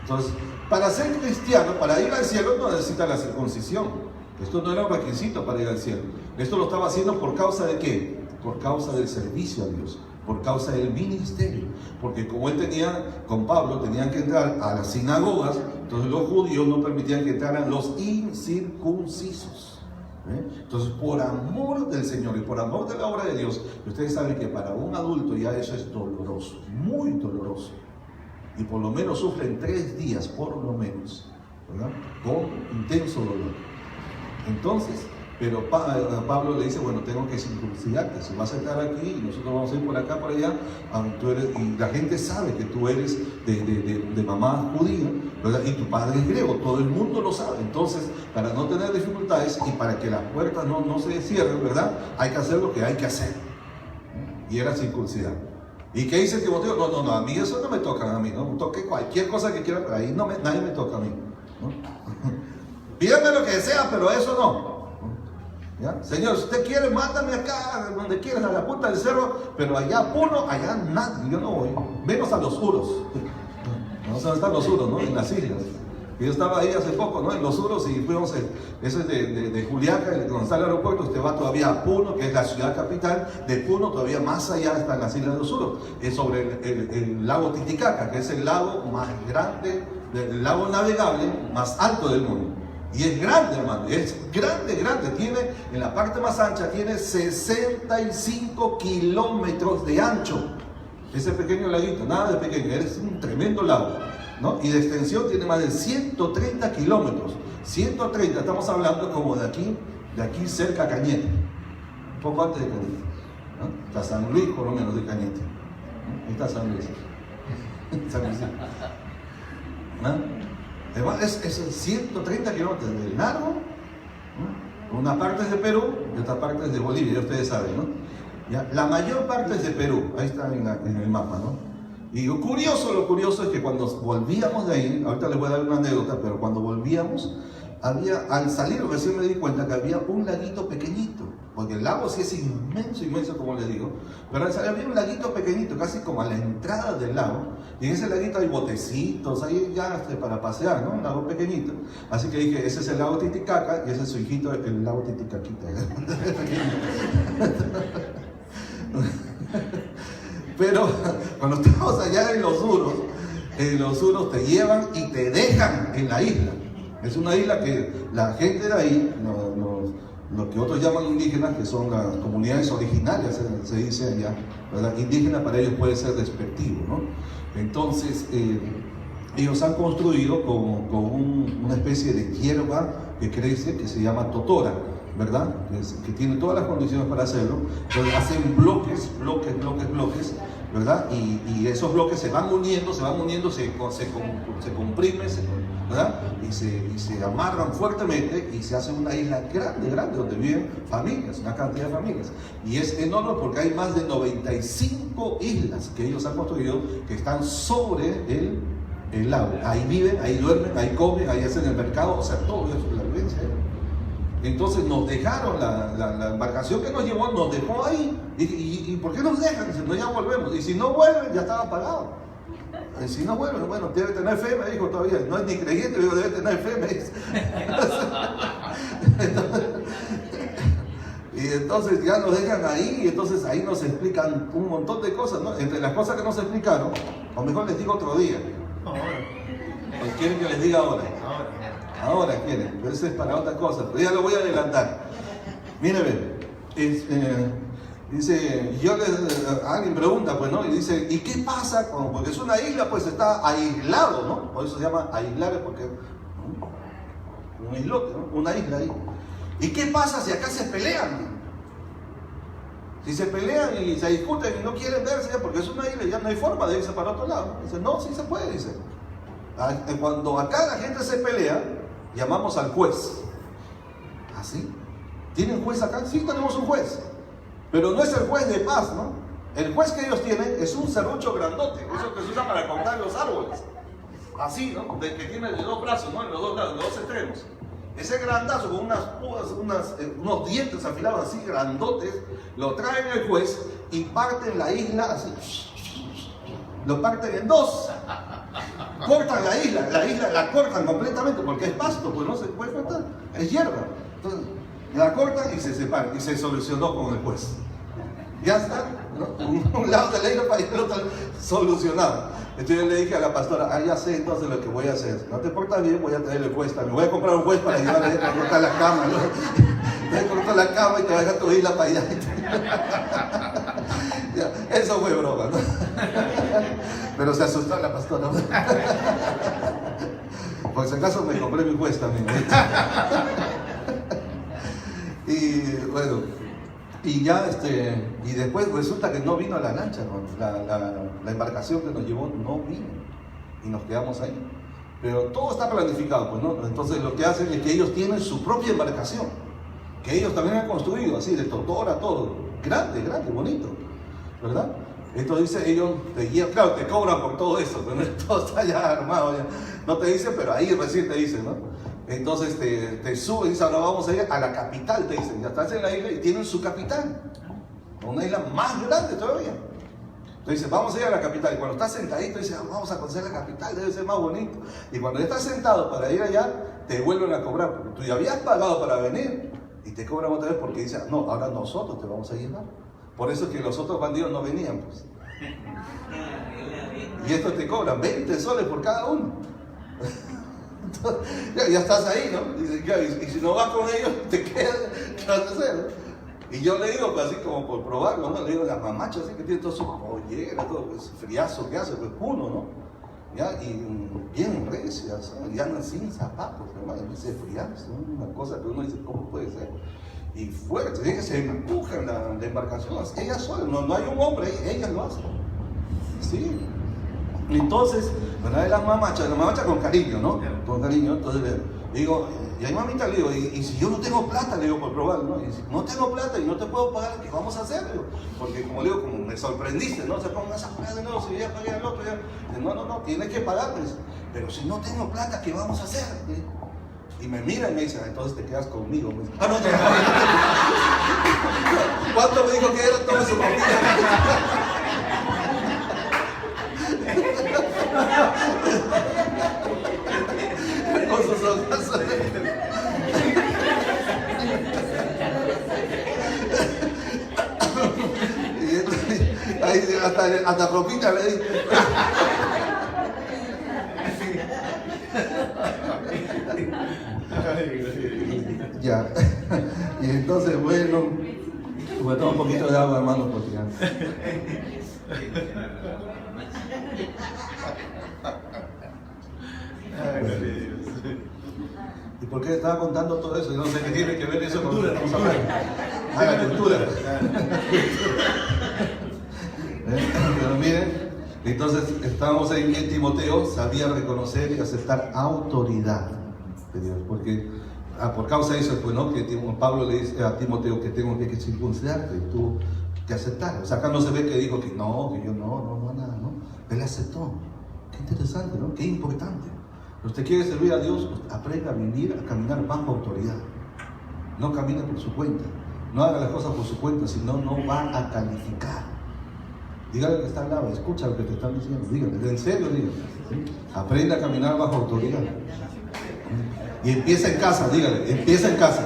Entonces, para ser cristiano, para ir al cielo, no necesita la circuncisión. Esto no era un requisito para ir al cielo. Esto lo estaba haciendo por causa de ¿qué? Por causa del servicio a Dios, por causa del ministerio. Porque como él tenía, con Pablo, tenían que entrar a las sinagogas, entonces los judíos no permitían que entraran los incircuncisos. Entonces, por amor del Señor y por amor de la obra de Dios, ustedes saben que para un adulto ya eso es doloroso, muy doloroso. Y por lo menos sufren 3 días, por lo menos, ¿verdad?, con intenso dolor. Entonces, pero Pablo le dice: bueno, tengo que circuncidarte, si vas a estar aquí y nosotros vamos a ir por acá, por allá, y la gente sabe que tú eres de mamá judía, ¿verdad?, y tu padre es griego, todo el mundo lo sabe. Entonces, para no tener dificultades y para que las puertas no se cierren, ¿verdad?, hay que hacer lo que hay que hacer. Y era circuncidar. ¿Y qué dice Timoteo? No, a mí eso no me toca, a mí, ¿no? Toque cualquier cosa que quiera, pero ahí nadie me toca a mí, ¿no? Pídame lo que sea, pero eso no. ¿Ya? Señor, si usted quiere, mándame acá, donde quieras, a la punta del cerro, pero allá Puno, allá nadie, yo no voy. Menos a los Uros. No sé dónde están los Uros, ¿no? En las islas. Yo estaba ahí hace poco, ¿no? En Los Uros, y fuimos, eso es de Juliaca, donde está el aeropuerto. Usted va todavía a Puno, que es la ciudad capital. De Puno todavía más allá están las Islas de Los Uros. Es sobre el lago Titicaca, que es el lago más grande, el lago navegable más alto del mundo. Y es grande, hermano, es grande, grande. Tiene, en la parte más ancha, tiene 65 kilómetros de ancho. Ese pequeño laguito, nada de pequeño, es un tremendo lago, ¿no? Y de extensión tiene más de 130 kilómetros. 130, estamos hablando como de aquí cerca a Cañete. Un poco antes de Cañete, ¿no? Está San Luis, por lo menos, de Cañete, ¿no? Ahí está San Luis. San Luis. ¿No? Es 130 kilómetros de largo, ¿no? Una parte es de Perú y otra parte es de Bolivia, ya ustedes saben, ¿no? ¿Ya? La mayor parte es de Perú, ahí está en el mapa, ¿no? Y lo curioso es que cuando volvíamos de ahí, ahorita les voy a dar una anécdota, pero cuando volvíamos, al salir recién me di cuenta que había un laguito pequeñito, porque el lago sí es inmenso como les digo, pero al salir había un laguito pequeñito, casi como a la entrada del lago, y en ese laguito hay botecitos, ahí ya para pasear, ¿no? Un lago pequeñito. Así que dije, ese es el lago Titicaca, y ese es su hijito, el lago Titicaquita. Pero cuando estamos allá en Los Uros te llevan y te dejan en la isla. Es una isla que la gente de ahí, lo que otros llaman indígenas, que son las comunidades originarias, se dice allá, ¿verdad? Indígena para ellos puede ser despectivo, ¿no? Entonces, ellos han construido con una especie de hierba que crece, que se llama totora, ¿verdad? Que tiene todas las condiciones para hacerlo. Entonces hacen bloques, ¿verdad? Y esos bloques se van uniendo, se comprimen, ¿verdad? Y se amarran fuertemente y se hace una isla grande, donde viven familias, una cantidad de familias. Y es enorme porque hay más de 95 islas que ellos han construido que están sobre el lago. Ahí viven, ahí duermen, ahí comen, ahí hacen el mercado, o sea, todo eso es la vivencia. Entonces nos dejaron, la embarcación que nos llevó nos dejó ahí. ¿Y por qué nos dejan? Dicen, no, ya volvemos. Y si no vuelven, ya estaba pagado. Y si no vuelven, bueno, debe tener fe, me dijo todavía. No es ni creyente, pero debe tener fe, me dice. Y entonces ya nos dejan ahí, y entonces ahí nos explican un montón de cosas, ¿no? Entre las cosas que nos explicaron, o mejor les digo otro día. ¿O quieren que les diga ahora? Ahora quieren, pero eso es para otra cosa, pero ya lo voy a adelantar. Miren, dice, alguien pregunta, pues, ¿no? Y dice, ¿y qué pasa? Porque es una isla, pues está aislado, ¿no? Por eso se llama aislar, porque un islote, ¿no? Una isla ahí. ¿Y qué pasa si acá se pelean? Si se pelean y se discuten y no quieren verse, porque es una isla, ya no hay forma de irse para otro lado. Dice, no, sí se puede, dice. Cuando acá la gente se pelea, llamamos al juez. ¿Así? ¿Tienen juez acá? Sí, tenemos un juez. Pero no es el juez de paz, ¿no? El juez que ellos tienen es un serrucho grandote, eso que se usa para cortar los árboles. Así, ¿no? Que tiene de dos brazos, ¿no? En los dos lados, los dos extremos. Ese grandazo con unas púas, unos dientes afilados así grandotes, lo traen el juez y parten la isla así. Lo parten en dos. Cortan la isla la cortan completamente porque es pasto, pues no se puede cortar, es hierba. Entonces, la cortan y se separan y se solucionó con el juez. Ya está, ¿no? Un lado de la isla para el otro solucionado. Entonces yo le dije a la pastora, ya sé entonces lo que voy a hacer. No te portas bien, voy a traerle el juez también. Voy a comprar un juez para llevarle a cortar la cama, ¿no? Te voy a cortar la cama y te voy a dejar tu isla para allá. Ya, eso fue broma, ¿no? Pero se asustó la pastora. Por si acaso me compré mi juez también. Y bueno, y ya y después resulta que no vino la lancha, ¿no? La embarcación que nos llevó no vino y nos quedamos ahí. Pero todo está planificado, pues, ¿no? Entonces lo que hacen es que ellos tienen su propia embarcación, que ellos también han construido, así, de totora, todo, grande, bonito, ¿verdad? Entonces dice, ellos te guían, claro, te cobran por todo eso, pero todo está ya armado, ya. No te dicen, pero ahí recién te dicen, ¿no? Entonces te suben y dicen, ahora vamos a ir a la capital, te dicen, ya estás en la isla y tienen su capital, una isla más grande todavía. Entonces, vamos a ir a la capital. Y cuando estás sentadito, dices, vamos a conocer la capital, debe ser más bonito. Y cuando ya estás sentado para ir allá, te vuelven a cobrar, porque tú ya habías pagado para venir. Y te cobran otra vez porque dicen, no, ahora nosotros te vamos a llevar. Por eso es que los otros bandidos no venían, pues. Y estos te cobran 20 soles por cada uno. Ya estás ahí, ¿no? Y si no vas con ellos, te quedas, ¿qué vas a hacer? ¿No? Y yo le digo, pues, así como por probarlo, ¿no? Le digo, las mamachas, así que tiene todo su pollera, todo ese friazo que hace, pues uno, ¿no? ¿Ya? Y bien recias, ¿no? Y andan sin zapatos, hermano, ese friazo, ¿no? Una cosa que uno dice, ¿cómo puede ser? Y fuerte, ellas se empujan la embarcación, ellas solas, no hay un hombre ahí, ellas lo hacen. Sí. Entonces, una de las mamachas con cariño, ¿no? Con cariño, entonces le digo, y ahí mamita le digo, y si yo no tengo plata, le digo, por probarlo, ¿no? Y si no tengo plata y no te puedo pagar, ¿qué vamos a hacer? Le digo, porque como le digo, como me sorprendiste, ¿no? Se pongan a pagar de nuevo, si ya pagué al otro, ya. No, tienes que pagar, pues. Pero si no tengo plata, ¿qué vamos a hacer? Y me mira y me dice, entonces te quedas conmigo. Me dice, no. ¿Cuánto me dijo que era todo su comida? Con sus ojos. Y ahí hasta propina le di. Ya. Y entonces, bueno, voy a tomar un poquito de agua, hermano, porque ya. ¿Y por qué estaba contando todo eso? Yo no sé qué tiene que ver eso con cultura. La cultura. Pero miren, entonces estábamos en Timoteo, sabía reconocer y aceptar autoridad de Dios, porque por causa de eso, pues, ¿no? Que Pablo le dice a Timoteo que tengo que circuncidarte y tú que aceptar. O sea, acá no se ve que dijo que no, que yo no, nada, ¿no? Él aceptó. Qué interesante, ¿no? Qué importante. Usted quiere servir a Dios, aprenda a vivir, a caminar bajo autoridad. No camine por su cuenta. No haga las cosas por su cuenta, sino no va a calificar. Dígale que está al lado, escucha lo que te están diciendo. Dígale, en serio, dígale. ¿Sí? Aprenda a caminar bajo autoridad. Y empieza en casa, dígale, empieza en casa.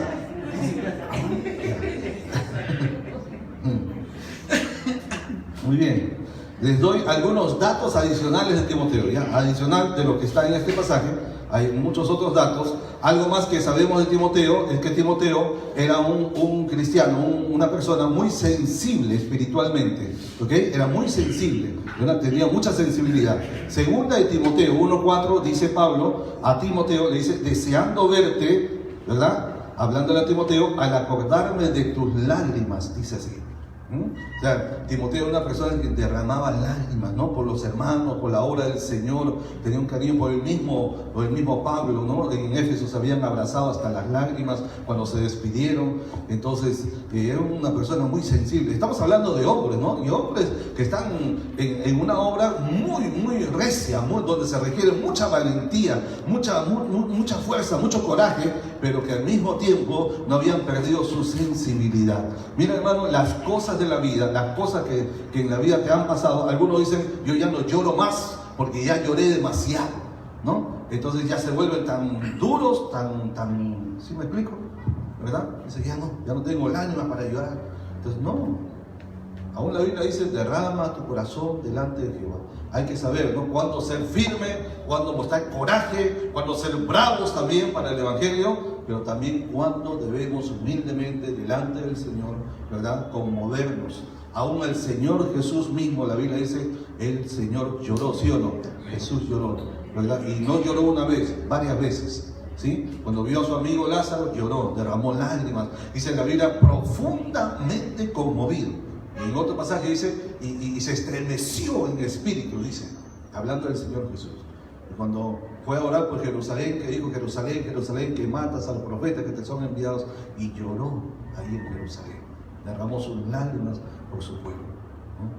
Muy bien. Les doy algunos datos adicionales de Timoteo, ¿ya? Adicional de lo que está en este pasaje, hay muchos otros datos. Algo más que sabemos de Timoteo es que Timoteo era un cristiano, una persona muy sensible espiritualmente, ¿ok? Era muy sensible, tenía mucha sensibilidad. Segunda de Timoteo 1:4 dice Pablo a Timoteo, le dice, deseando verte, ¿verdad? Hablándole a Timoteo, al acordarme de tus lágrimas, dice así. O sea, Timoteo era una persona que derramaba lágrimas, ¿no? Por los hermanos, por la obra del Señor, tenía un cariño por el mismo Pablo, ¿no? En Éfeso se habían abrazado hasta las lágrimas cuando se despidieron. Entonces, era una persona muy sensible. Estamos hablando de hombres, ¿no? Y hombres que están en una obra muy recia, donde se requiere mucha valentía, mucha fuerza, mucho coraje, pero que al mismo tiempo no habían perdido su sensibilidad. Mira, hermano, las cosas de la vida, las cosas que en la vida te han pasado, algunos dicen, yo ya no lloro más porque ya lloré demasiado, ¿no? Entonces ya se vuelven tan duros, ¿sí me explico? ¿Verdad? Dice, ya no tengo lágrimas para llorar. Entonces, no. Aún la Biblia dice, derrama tu corazón delante de Jehová. Hay que saber, ¿no? Cuándo ser firme, cuándo mostrar coraje, cuándo ser bravos también para el Evangelio, pero también cuándo debemos humildemente delante del Señor, ¿verdad? Conmovernos. Aún el Señor Jesús mismo, la Biblia dice, el Señor lloró, ¿sí o no? Jesús lloró, ¿verdad? Y no lloró una vez, varias veces, ¿sí? Cuando vio a su amigo Lázaro, lloró, derramó lágrimas. Dice la Biblia, profundamente conmovido. Y en otro pasaje dice, y se estremeció en espíritu, dice, hablando del Señor Jesús. Y cuando fue a orar por Jerusalén, que dijo, Jerusalén, Jerusalén, que matas a los profetas que te son enviados, y lloró ahí en Jerusalén. Derramó sus lágrimas por su pueblo, ¿no?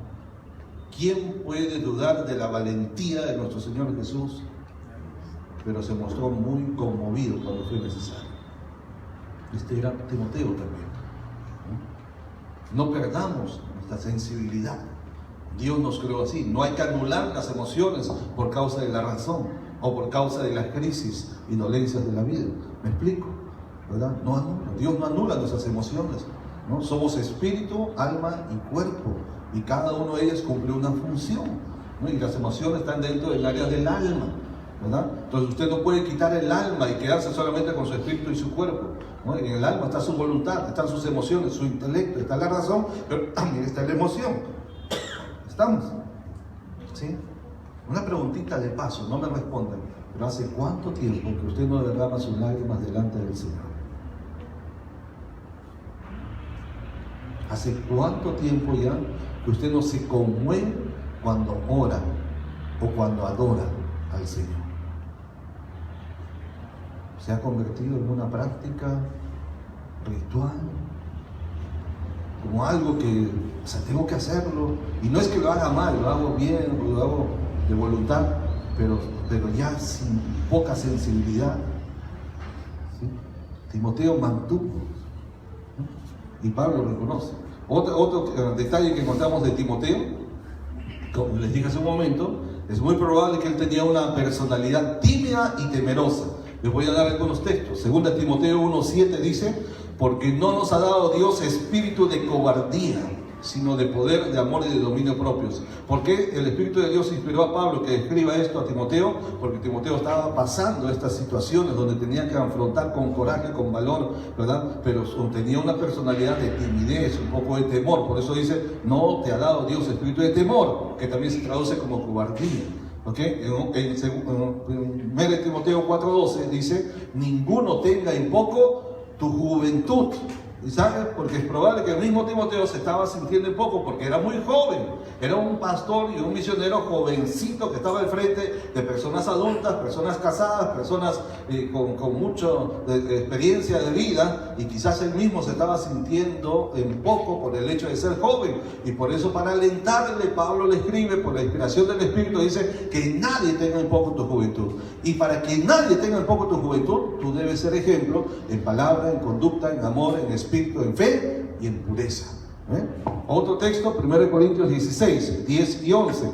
¿Quién puede dudar de la valentía de nuestro Señor Jesús? Pero se mostró muy conmovido cuando fue necesario. Este era Timoteo también. No perdamos nuestra sensibilidad. Dios nos creó así. No hay que anular las emociones por causa de la razón o por causa de las crisis y dolencias de la vida. ¿Me explico? ¿Verdad? No anula. Dios no anula nuestras emociones, ¿no? Somos espíritu, alma y cuerpo, y cada uno de ellas cumple una función, ¿no? Y las emociones están dentro del área del alma, ¿verdad? Entonces usted no puede quitar el alma y quedarse solamente con su espíritu y su cuerpo, ¿no? En el alma está su voluntad, están sus emociones, su intelecto, está la razón, pero también está la emoción. ¿Estamos? ¿Sí? Una preguntita de paso, no me respondan, pero ¿hace cuánto tiempo que usted no derrama sus lágrimas delante del Señor? ¿Hace cuánto tiempo ya que usted no se conmueve cuando ora o cuando adora al Señor? ¿Se ha convertido en una práctica ritual? Como algo que, o sea, tengo que hacerlo, y no es que lo haga mal, lo hago bien, lo hago de voluntad, pero ya sin poca sensibilidad. ¿Sí? Timoteo mantuvo, ¿no? Y Pablo reconoce. Otro detalle que encontramos de Timoteo, como les dije hace un momento, es muy probable que él tenía una personalidad tímida y temerosa. Les voy a dar algunos textos. 2 Timoteo 1:7 dice: porque no nos ha dado Dios espíritu de cobardía, sino de poder, de amor y de dominio propios. ¿Por qué el Espíritu de Dios inspiró a Pablo que escriba esto a Timoteo? Porque Timoteo estaba pasando estas situaciones donde tenía que afrontar con coraje, con valor, ¿verdad? Pero tenía una personalidad de timidez, un poco de temor. Por eso dice: no te ha dado Dios espíritu de temor, que también se traduce como cobardía. ¿Okay? En 1 Timoteo 4:12 dice: ninguno tenga en poco tu juventud. ¿Y sabes? Porque es probable que el mismo Timoteo se estaba sintiendo en poco, porque era muy joven, era un pastor y un misionero jovencito que estaba al frente de personas adultas, personas casadas, personas con mucha experiencia de vida, y quizás él mismo se estaba sintiendo en poco por el hecho de ser joven, y por eso, para alentarle, Pablo le escribe por la inspiración del Espíritu, dice: que nadie tenga en poco tu juventud. Y para que nadie tenga en poco tu juventud, tú debes ser ejemplo en palabra, en conducta, en amor, en espíritu, en fe y en pureza. Otro texto, 1 Corintios 16, 10 y 11.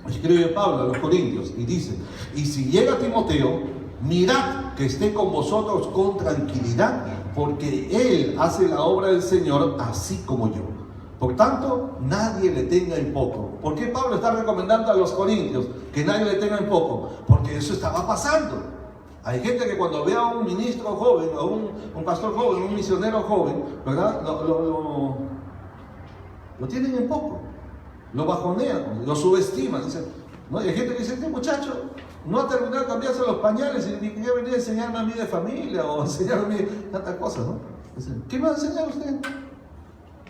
Escribe Pablo a los Corintios y dice: y si llega Timoteo, mirad que esté con vosotros con tranquilidad, porque él hace la obra del Señor así como yo. Por tanto, nadie le tenga en poco. ¿Por qué Pablo está recomendando a los corintios que nadie le tenga en poco? Porque eso estaba pasando. Hay gente que cuando ve a un ministro joven, a un pastor joven, un misionero joven, ¿verdad? Lo tienen en poco, lo bajonean, lo subestiman. ¿No? Y hay gente que dice: este muchacho no ha terminado de cambiarse los pañales y quería venir a enseñarme a mí de familia o enseñarme tantas cosas, ¿no? Dicen: ¿qué me va a enseñar usted?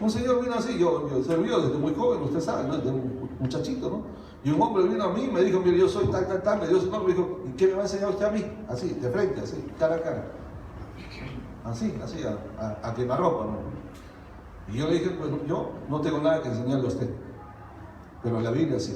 Un señor vino así, yo serví desde muy joven, usted sabe, ¿no? Desde un muchachito, ¿no? Y un hombre vino a mí y me dijo: mire, yo soy tal, me dio su nombre, me dijo: ¿y qué me va a enseñar usted a mí? Así, de frente, así, cara a cara. Así, a quemarropa, ¿no? Y yo le dije: pues yo no tengo nada que enseñarle a usted, pero la Biblia sí.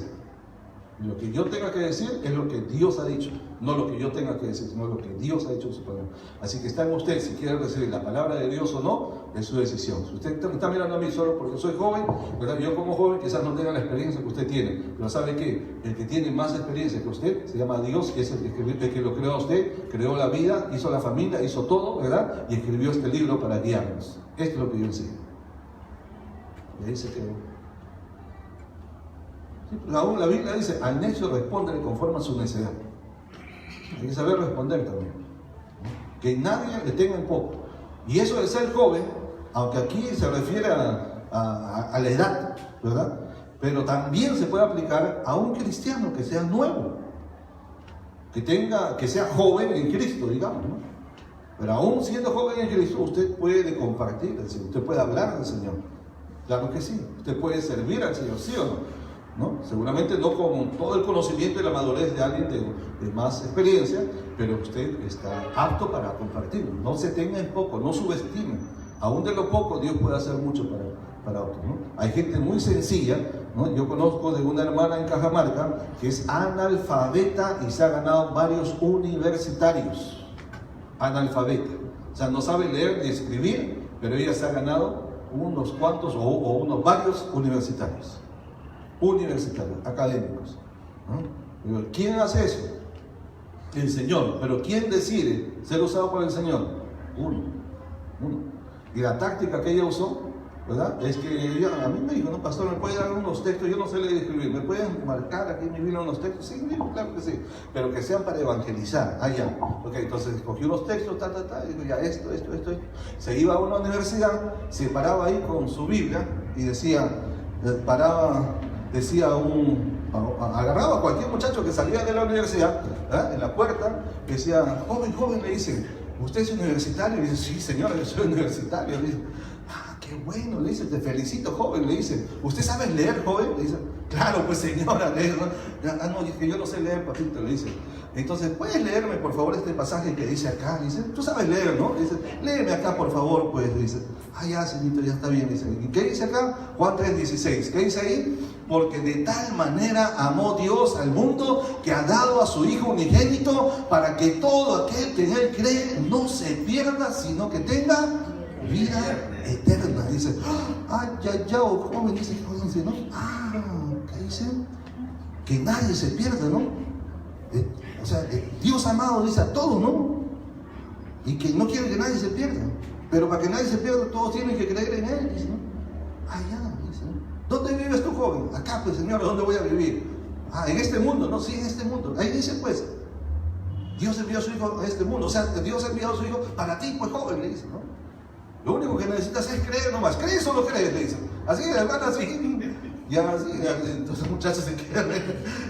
Lo que yo tenga que decir es lo que Dios ha dicho, no lo que yo tenga que decir, sino lo que Dios ha dicho en su palabra. Así que está en usted, si quiere recibir la palabra de Dios o no, es su decisión. Si usted está mirando a mí solo porque soy joven, ¿verdad? Yo como joven quizás no tenga la experiencia que usted tiene, pero ¿sabe qué? El que tiene más experiencia que usted se llama Dios, que es el que lo creó a usted, creó la vida, hizo la familia, hizo todo, ¿verdad? Y escribió este libro para guiarnos. Esto es lo que yo enseño. Y ahí se quedó. Aún la Biblia dice: al necio respóndele conforme a su necedad. Hay que saber responder también, ¿no? Que nadie le tenga en poco. Y eso de ser joven, aunque aquí se refiere a la edad, ¿verdad? Pero también se puede aplicar a un cristiano que sea nuevo, que sea joven en Cristo, digamos, ¿no? Pero aún siendo joven en Cristo, usted puede compartir el Señor, usted puede hablar del Señor. Claro que sí. Usted puede servir al Señor, ¿sí o no? ¿No? Seguramente no con todo el conocimiento y la madurez de alguien de más experiencia, pero usted está apto para compartirlo. No se tenga en poco, no subestime. Aún de lo poco, Dios puede hacer mucho para otros, ¿no? Hay gente muy sencilla, ¿no? Yo conozco de una hermana en Cajamarca que es analfabeta y se ha ganado varios universitarios. Analfabeta. O sea, no sabe leer ni escribir, pero ella se ha ganado unos cuantos o unos varios universitarios. universitarios, académicos, ¿no? ¿Quién hace eso? El Señor. Pero ¿quién decide ser usado por el Señor? Uno. Y la táctica que ella usó, ¿verdad? Es que ella, a mí me dijo, no, pastor, ¿me puede dar unos textos? Yo no sé leer y escribir, ¿me pueden marcar aquí en mi Biblia unos textos? Sí, claro que sí, pero que sean para evangelizar. Ah, ya. Ok, entonces escogió unos textos, y dijo, ya, esto. Se iba a una universidad, se paraba ahí con su Biblia y decía, agarraba a cualquier muchacho que salía de la universidad, ¿verdad? En la puerta, decía, joven, le dice, ¿usted es universitario? Y dice, sí, señora, yo soy universitario. Le dice, qué bueno, le dice, te felicito, joven. Le dice, ¿usted sabe leer, joven? Le dice, claro, pues señora, le dice, no, dije, yo no sé leer, papito, le dice. Entonces, ¿puedes leerme, por favor, este pasaje que dice acá? Le dice, tú sabes leer, ¿no? Le dice, léeme acá, por favor, pues. Le dice, ya, señorito, ya está bien. Le dice, ¿y qué dice acá? Juan 3:16. ¿Qué dice ahí? Porque de tal manera amó Dios al mundo que ha dado a su Hijo unigénito para que todo aquel que en Él cree no se pierda, sino que tenga vida eterna. Dice, joven, dice, ¿no? ¿Qué dice? Que nadie se pierda, ¿no? O sea, Dios amado dice a todos, ¿no? Y que no quiere que nadie se pierda. Pero para que nadie se pierda, todos tienen que creer en Él, dice, ¿no? Dice, ¿no? ¿Dónde vives tú, joven? Acá, pues, Señor, ¿dónde voy a vivir? En este mundo, no, sí, en este mundo. Ahí dice, pues, Dios envió a su Hijo a este mundo. O sea, Dios ha enviado a su Hijo para ti, pues, joven, le dice, ¿no? Lo único que necesitas es creer nomás. ¿Crees o no crees? Le dice. Así, hermano, así. Entonces muchachos se quedan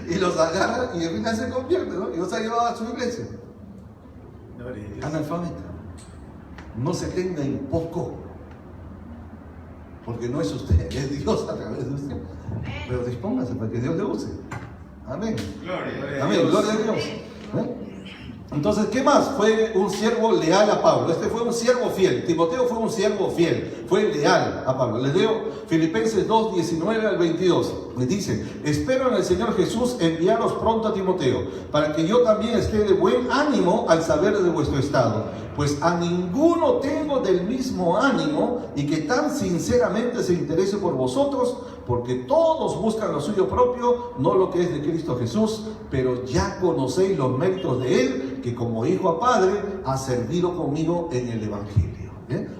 y los agarran y al final se convierte, ¿no? Y los ha llevado a su iglesia. Analfabeta. No se tenga en poco. Porque no es usted, es Dios a través de usted. Pero dispóngase para que Dios le use. Amén. Amén, gloria a Dios. Entonces, ¿qué más? Fue un siervo leal a Pablo. Este fue un siervo fiel. Timoteo fue un siervo fiel. Fue leal a Pablo. Les leo Filipenses 2, 19 al 22. Les dice, espero en el Señor Jesús enviaros pronto a Timoteo, para que yo también esté de buen ánimo al saber de vuestro estado. Pues a ninguno tengo del mismo ánimo y que tan sinceramente se interese por vosotros, porque todos buscan lo suyo propio, no lo que es de Cristo Jesús, pero ya conocéis los méritos de Él, que como hijo a padre ha servido conmigo en el Evangelio.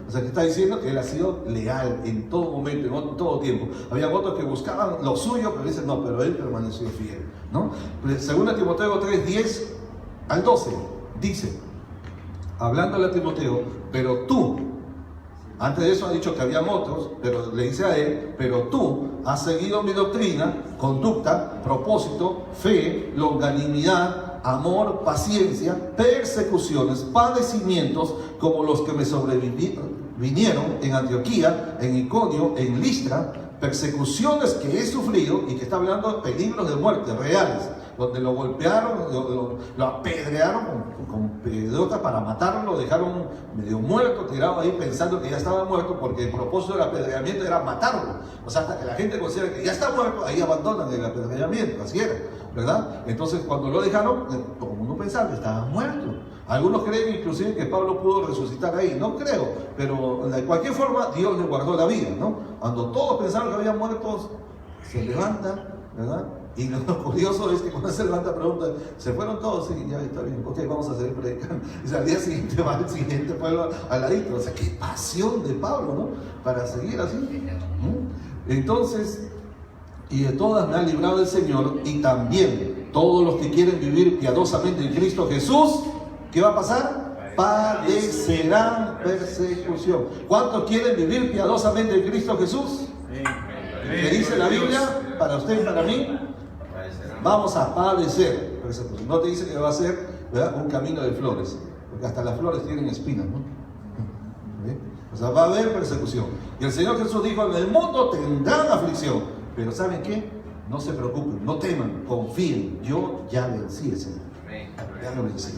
O sea, que está diciendo que Él ha sido leal en todo momento, en todo tiempo. Había otros que buscaban lo suyo, pero dicen, no, pero Él permaneció fiel, ¿no? Según Timoteo 3, 10 al 12, dice, hablándole a Timoteo, pero tú, antes de eso ha dicho que había otros, pero le dice a él, pero tú has seguido mi doctrina, conducta, propósito, fe, longanimidad, amor, paciencia, persecuciones, padecimientos, como los que me sobrevinieron en Antioquía, en Iconio, en Listra, persecuciones que he sufrido, y que está hablando de peligros de muerte reales, donde lo golpearon, lo apedrearon con pedrotas para matarlo, lo dejaron medio muerto, tirado ahí pensando que ya estaba muerto, porque el propósito del apedreamiento era matarlo. O sea, hasta que la gente considera que ya está muerto, ahí abandonan el apedreamiento, así era, ¿verdad? Entonces, cuando lo dejaron, todo el mundo pensaba que estaba muerto. Algunos creen inclusive que Pablo pudo resucitar ahí, no creo, pero de cualquier forma Dios le guardó la vida, ¿no? Cuando todos pensaron que habían muerto, se levanta, ¿verdad? Y lo curioso es que cuando se levanta pregunta, ¿se fueron todos? Sí, ya está bien, ok, vamos a seguir predicando. Y al día siguiente va al siguiente pueblo al ladito. O sea, qué pasión de Pablo, ¿no? Para seguir así. Entonces, y de todas me ha librado el Señor, y también todos los que quieren vivir piadosamente en Cristo Jesús, ¿qué va a pasar? Padecerán persecución. ¿Cuántos quieren vivir piadosamente en Cristo Jesús? ¿Qué dice la Biblia para usted y para mí? Vamos a padecer persecución. No te dice que va a ser, ¿verdad?, un camino de flores, porque hasta las flores tienen espinas, ¿no? O sea, va a haber persecución. Y el Señor Jesús dijo, en el mundo tendrán aflicción, pero ¿saben qué? No se preocupen, no teman, confíen, yo ya vencí ese mundo. Ya lo vencí.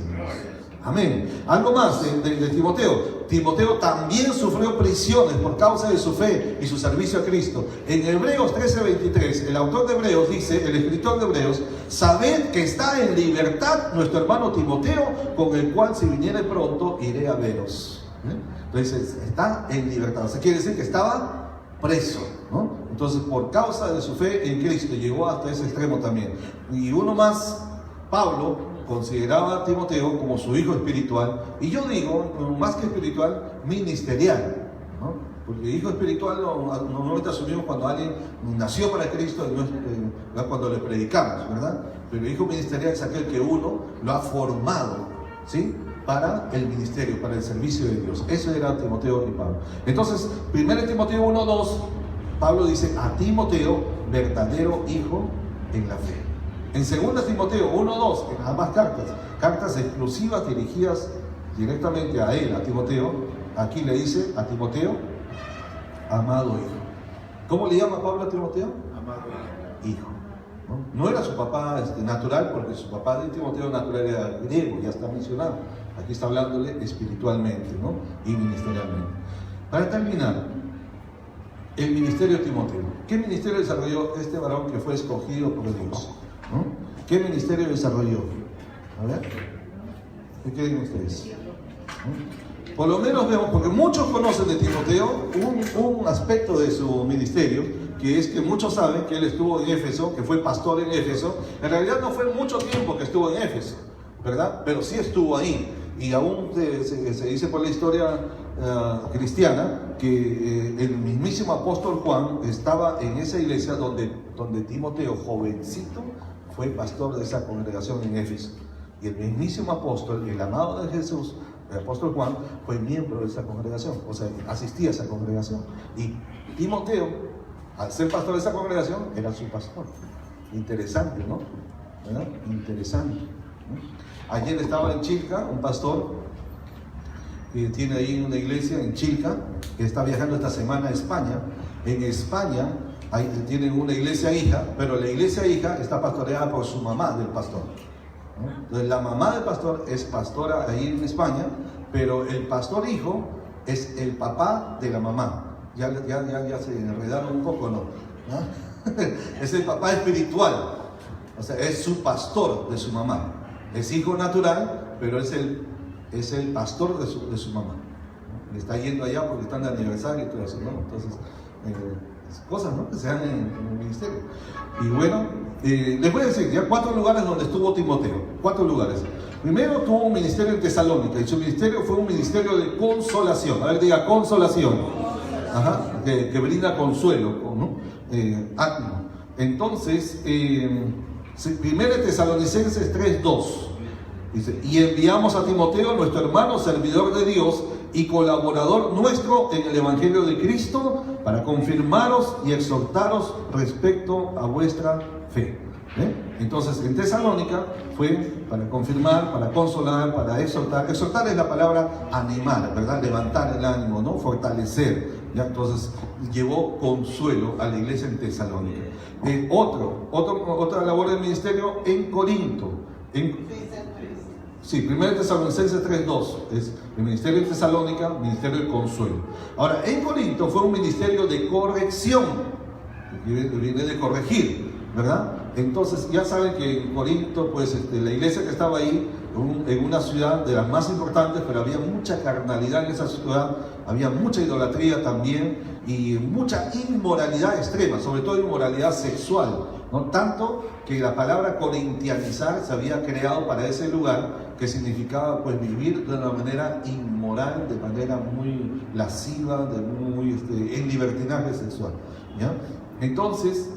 Amén. Algo más de Timoteo. Timoteo también sufrió prisiones por causa de su fe y su servicio a Cristo. En Hebreos 13:23, el autor de Hebreos dice, el escritor de Hebreos, sabed que está en libertad nuestro hermano Timoteo, con el cual si viniere pronto iré a veros. Entonces está en libertad. O sea, quiere decir que estaba preso, ¿no? Entonces, por causa de su fe en Cristo, llegó hasta ese extremo también. Y uno más, Pablo, consideraba a Timoteo como su hijo espiritual, y yo digo, más que espiritual, ministerial, ¿no? Porque hijo espiritual normalmente asumimos cuando alguien nació para Cristo, no es cuando le predicamos, ¿verdad? Pero hijo ministerial es aquel que uno lo ha formado, ¿sí?, para el ministerio, para el servicio de Dios. Eso era Timoteo y Pablo. Entonces, 1 Timoteo 1:2, Pablo dice a Timoteo, verdadero hijo en la fe. En 2 Timoteo 1:2, en ambas cartas exclusivas dirigidas directamente a él, a Timoteo, aquí le dice a Timoteo, amado hijo. ¿Cómo le llama Pablo a Timoteo? Amado Hijo. No era su papá natural, porque su papá de Timoteo natural era griego, ya está mencionado. Aquí está hablándole espiritualmente, ¿no?, y ministerialmente. Para terminar, el ministerio de Timoteo. ¿Qué ministerio desarrolló este varón que fue escogido por Dios? ¿No? ¿Qué ministerio desarrolló? A ver, ¿qué creen ustedes? ¿No? Por lo menos vemos, porque muchos conocen de Timoteo un aspecto de su ministerio, que es que muchos saben que él estuvo en Éfeso, que fue pastor en Éfeso. En realidad no fue mucho tiempo que estuvo en Éfeso, ¿verdad? Pero sí estuvo ahí. Y aún se dice por la historia cristiana que el mismísimo apóstol Juan estaba en esa iglesia donde Timoteo, jovencito, fue pastor de esa congregación en Éfeso. Y el mismísimo apóstol, el amado de Jesús, el apóstol Juan, fue miembro de esa congregación, o sea, asistía a esa congregación. Y Timoteo, al ser pastor de esa congregación, era su pastor. Interesante, ¿no? ¿Verdad? Interesante, ¿no? Ayer estaba en Chilca, un pastor que tiene ahí una iglesia en Chilca, que está viajando esta semana a España. En España tienen una iglesia hija, pero la iglesia hija está pastoreada por su mamá del pastor, ¿no? Entonces la mamá del pastor es pastora ahí en España, pero el pastor hijo es el papá de la mamá. Ya se enredaron un poco, ¿no? Es el papá espiritual, o sea, es su pastor de su mamá. Es hijo natural, pero es el pastor de su mamá. Le está yendo allá porque están de aniversario y todo eso, ¿no? Entonces, cosas, ¿no?, que se dan en el ministerio. Y bueno, les voy a decir ya 4 lugares donde estuvo Timoteo. 4 lugares. Primero, tuvo un ministerio en Tesalónica, y su ministerio fue un ministerio de consolación. A ver, diga consolación. Ajá, que brinda consuelo, ¿no? Ánimo. Entonces, 1 Tesalonicenses 3:2 dice: y enviamos a Timoteo, nuestro hermano, servidor de Dios y colaborador nuestro en el Evangelio de Cristo, para confirmaros y exhortaros respecto a vuestra fe. Entonces, en Tesalónica fue para confirmar, para consolar, para exhortar. Exhortar es la palabra animar, ¿verdad? Levantar el ánimo, ¿no? Fortalecer. ¿Ya? Entonces, llevó consuelo a la iglesia en Tesalónica. Otra labor del ministerio en Corinto. Sí, 1 Tesalonicenses 3:2 es el ministerio de Tesalónica, ministerio de consuelo. Ahora, en Corinto fue un ministerio de corrección, que viene de corregir, ¿verdad? Entonces, ya saben que en Corinto, pues la iglesia que estaba ahí, en una ciudad de las más importantes, pero había mucha carnalidad en esa ciudad, había mucha idolatría también y mucha inmoralidad extrema, sobre todo inmoralidad sexual, ¿no? Tanto que la palabra corintianizar se había creado para ese lugar, que significaba pues vivir de una manera inmoral, de manera muy lasciva, en libertinaje sexual, ¿ya? Entonces,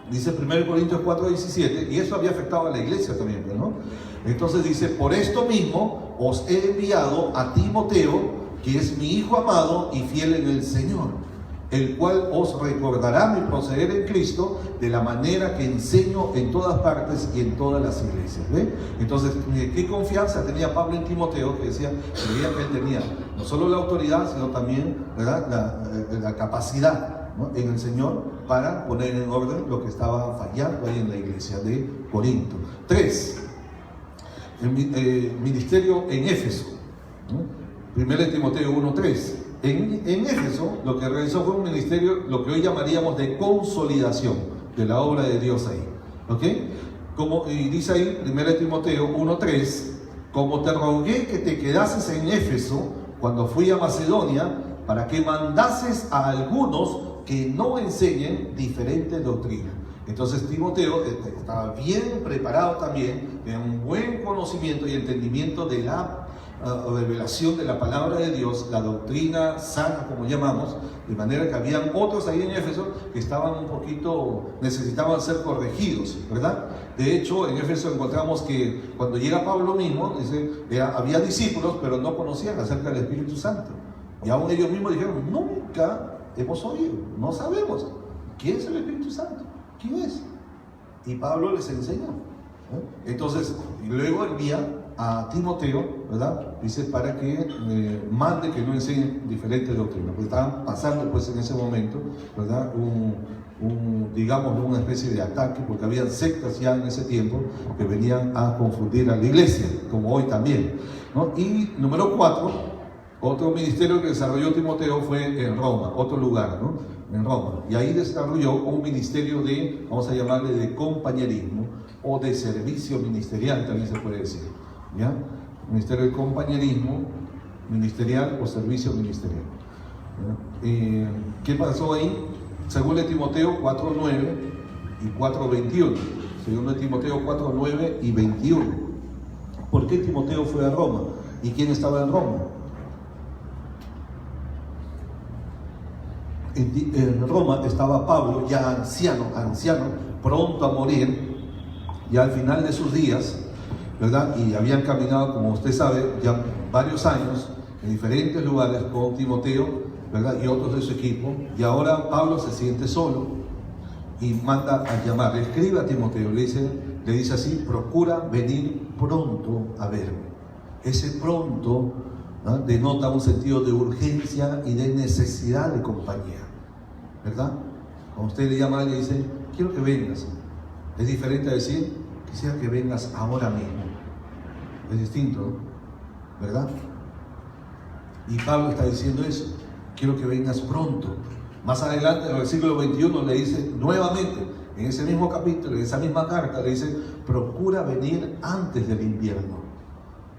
dice 1 Corintios 4:17, y eso había afectado a la iglesia también, ¿no? Entonces dice: por esto mismo os he enviado a Timoteo, que es mi hijo amado y fiel en el Señor, el cual os recordará mi proceder en Cristo de la manera que enseño en todas partes y en todas las iglesias. ¿Ve? Entonces, qué confianza tenía Pablo en Timoteo, que creía que él tenía no solo la autoridad, sino también, ¿verdad?, la capacidad, ¿no?, en el Señor para poner en orden lo que estaba fallando ahí en la iglesia de Corinto. 3. El ministerio en Éfeso, ¿no? 1 Timoteo 1:3. En Éfeso lo que realizó fue un ministerio, lo que hoy llamaríamos de consolidación de la obra de Dios ahí, ¿ok? Y dice ahí 1 Timoteo 1:3: como te rogué que te quedases en Éfeso cuando fui a Macedonia, para que mandases a algunos que no enseñen diferente doctrina. Entonces Timoteo estaba bien preparado también, tenía un buen conocimiento y entendimiento de la revelación de la palabra de Dios, la doctrina sana, como llamamos, de manera que habían otros ahí en Éfeso que estaban un poquito, necesitaban ser corregidos, ¿verdad? De hecho, en Éfeso encontramos que cuando llega Pablo mismo, dice, había discípulos, pero no conocían acerca del Espíritu Santo. Y aún ellos mismos dijeron, nunca hemos oído, no sabemos quién es el Espíritu Santo, quién es. Y Pablo les enseñó. Entonces, luego envía a Timoteo, ¿verdad? Dice para que mande que no enseñe diferentes doctrinas, porque estaban pasando pues en ese momento, ¿verdad? Digamos una especie de ataque, porque había sectas ya en ese tiempo que venían a confundir a la iglesia, como hoy también, ¿no? Y número 4, otro ministerio que desarrolló Timoteo fue en Roma, otro lugar, ¿no? En Roma, y ahí desarrolló un ministerio de, vamos a llamarle de compañerismo o de servicio ministerial, también se puede decir, ¿ya? Ministerio de compañerismo ministerial o servicio ministerial. ¿Qué pasó ahí? Según de Timoteo 4:9 y 4:21. Según de Timoteo 4:9 y 21. ¿Por qué Timoteo fue a Roma? ¿Y quién estaba en Roma? En Roma estaba Pablo, ya anciano, pronto a morir, ya al final de sus días, ¿verdad? Y habían caminado, como usted sabe, ya varios años en diferentes lugares con Timoteo, ¿verdad? Y otros de su equipo. Y ahora Pablo se siente solo y manda a llamar, le escribe a Timoteo, le dice así: procura venir pronto a verme. Ese pronto, ¿no?, denota un sentido de urgencia y de necesidad de compañía, ¿verdad? Cuando usted le llama y le dice, quiero que vengas, es diferente a decir, quisiera que vengas ahora mismo. Es distinto, ¿verdad? Y Pablo está diciendo eso, quiero que vengas pronto. Más adelante, en el versículo 21, le dice nuevamente, en ese mismo capítulo, en esa misma carta, le dice, procura venir antes del invierno.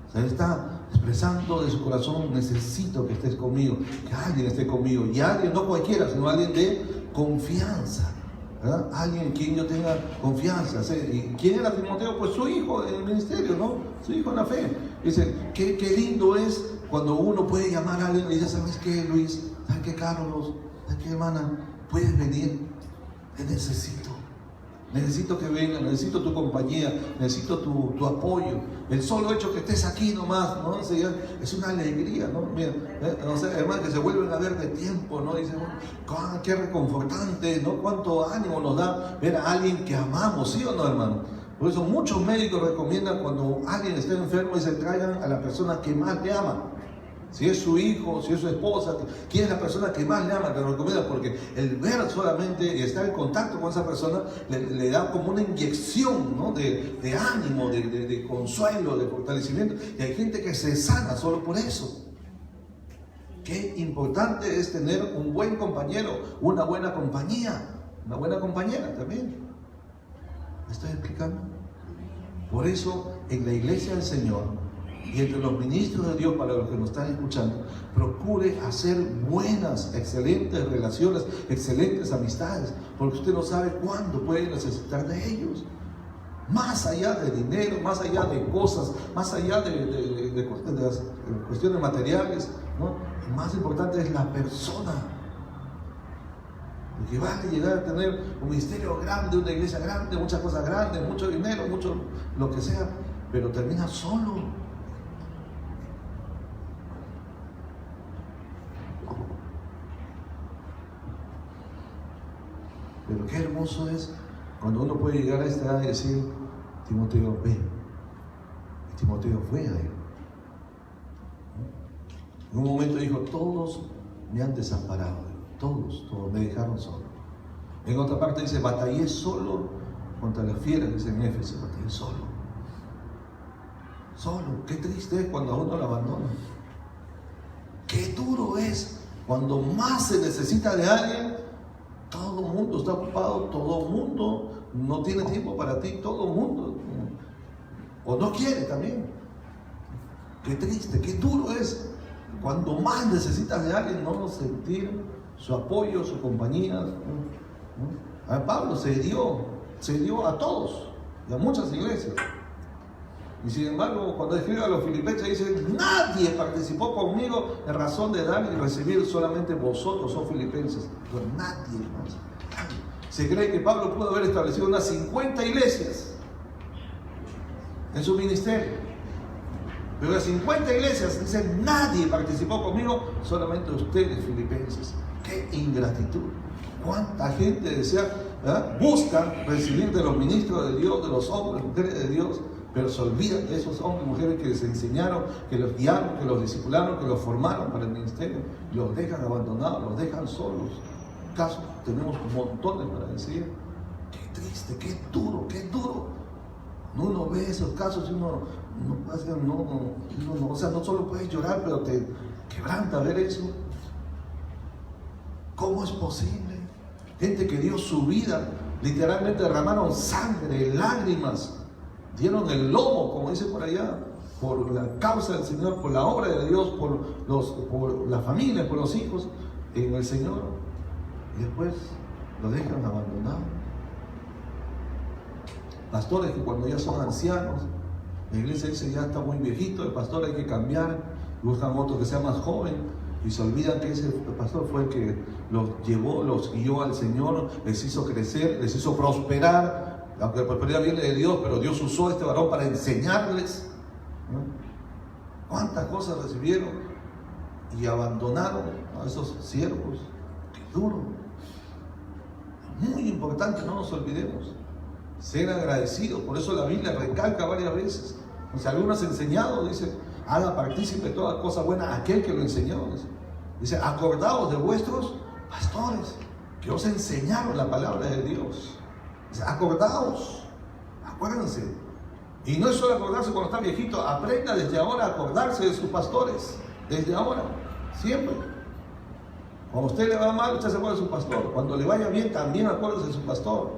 O sea, él está expresando de su corazón, necesito que estés conmigo, que alguien esté conmigo, y alguien, no cualquiera, sino alguien de confianza, ¿verdad? Alguien en quien yo tenga confianza. ¿Y quién era Timoteo? Pues su hijo en el ministerio, ¿no? Su hijo en la fe. Dice, qué lindo es cuando uno puede llamar a alguien y le dice, ¿sabes qué, Luis? ¿Sabes qué, Carlos? ¿Sabes qué, hermana? ¿Puedes venir? Te necesito. Necesito que vengas, necesito tu compañía, necesito tu apoyo. El solo hecho que estés aquí nomás, ¿no? O sea, es una alegría, ¿no? Mira, o sea, hermano, que se vuelven a ver de tiempo, ¿no? Dicen, oh, qué reconfortante, ¿no? Cuánto ánimo nos da ver a alguien que amamos, ¿sí o no, hermano? Por eso muchos médicos recomiendan cuando alguien está enfermo y se traigan a la persona que más le ama. Si es su hijo, si es su esposa, ¿quién es la persona que más le ama? Te lo recomienda, porque el ver solamente y estar en contacto con esa persona le da como una inyección, ¿no?, de ánimo, de consuelo, de fortalecimiento. Y hay gente que se sana solo por eso. Qué importante es tener un buen compañero, una buena compañía, una buena compañera también. ¿Me estoy explicando? Por eso, en la iglesia del Señor y entre los ministros de Dios, para los que nos están escuchando, procure hacer buenas, excelentes relaciones, excelentes amistades, porque usted no sabe cuándo puede necesitar de ellos. Más allá de dinero, más allá de cosas, más allá de las cuestiones materiales, ¿no? Lo más importante es la persona. Porque va a llegar a tener un ministerio grande, una iglesia grande, muchas cosas grandes, mucho dinero, mucho lo que sea, pero termina solo. Pero qué hermoso es cuando uno puede llegar a esta edad y decir, Timoteo, ven. Y Timoteo fue a él. En un momento dijo, todos me han desamparado, todos me dejaron solo. En otra parte dice, batallé solo contra las fieras, dice en Éfeso, batallé solo. Solo, qué triste es cuando a uno lo abandonan. Qué duro es cuando más se necesita de alguien. Todo el mundo está ocupado, todo el mundo no tiene tiempo para ti, todo el mundo, o no quiere también. Qué triste, qué duro es cuando más necesitas de alguien, no sentir su apoyo, su compañía. ¿No? A Pablo se dio a todos y a muchas iglesias. Y sin embargo, cuando escribe a los filipenses dice: nadie participó conmigo en razón de dar y recibir, solamente vosotros, oh filipenses. Pero nadie más. Se cree que Pablo pudo haber establecido unas 50 iglesias en su ministerio. Pero de 50 iglesias, dicen: nadie participó conmigo, solamente ustedes, filipenses. ¡Qué ingratitud! ¿Cuánta gente desea, busca recibir de los ministros de Dios, de los hombres, mujeres de Dios, pero se olvidan de esos hombres y mujeres que les enseñaron, que los guiaron, que los discipularon, que los formaron para el ministerio? Los dejan abandonados, los dejan solos. Casos tenemos montones para decir. Qué triste, qué duro, qué duro. Uno ve esos casos y uno no solo puedes llorar, pero te quebranta ver eso. ¿Cómo es posible? Gente que dio su vida, literalmente derramaron sangre, lágrimas, dieron el lomo, como dice por allá, por la causa del Señor, por la obra de Dios, por la familia, por los hijos en el Señor, y después lo dejan abandonado. Pastores que cuando ya son ancianos, la iglesia dice: ya está muy viejito, el pastor hay que cambiar, buscan otro que sea más joven, y se olvidan que ese pastor fue el que los llevó, los guió al Señor, les hizo crecer, les hizo prosperar. Aunque la prosperidad viene de Dios, pero Dios usó a este varón para enseñarles, ¿no? ¿Cuántas cosas recibieron? Y abandonaron a esos siervos. ¡Qué duro! Muy importante, no nos olvidemos. Ser agradecidos. Por eso la Biblia recalca varias veces. O sea, algunos enseñados, dice: haga partícipe de toda cosa buena aquel que lo enseñó. Dice: acordaos de vuestros pastores que os enseñaron la palabra de Dios. Dice: acordaos, acuérdense. Y no es solo acordarse cuando está viejito, aprenda desde ahora a acordarse de sus pastores. Desde ahora, siempre. Cuando a usted le va mal, usted se acuerda de su pastor. Cuando le vaya bien, también acuérdese de su pastor.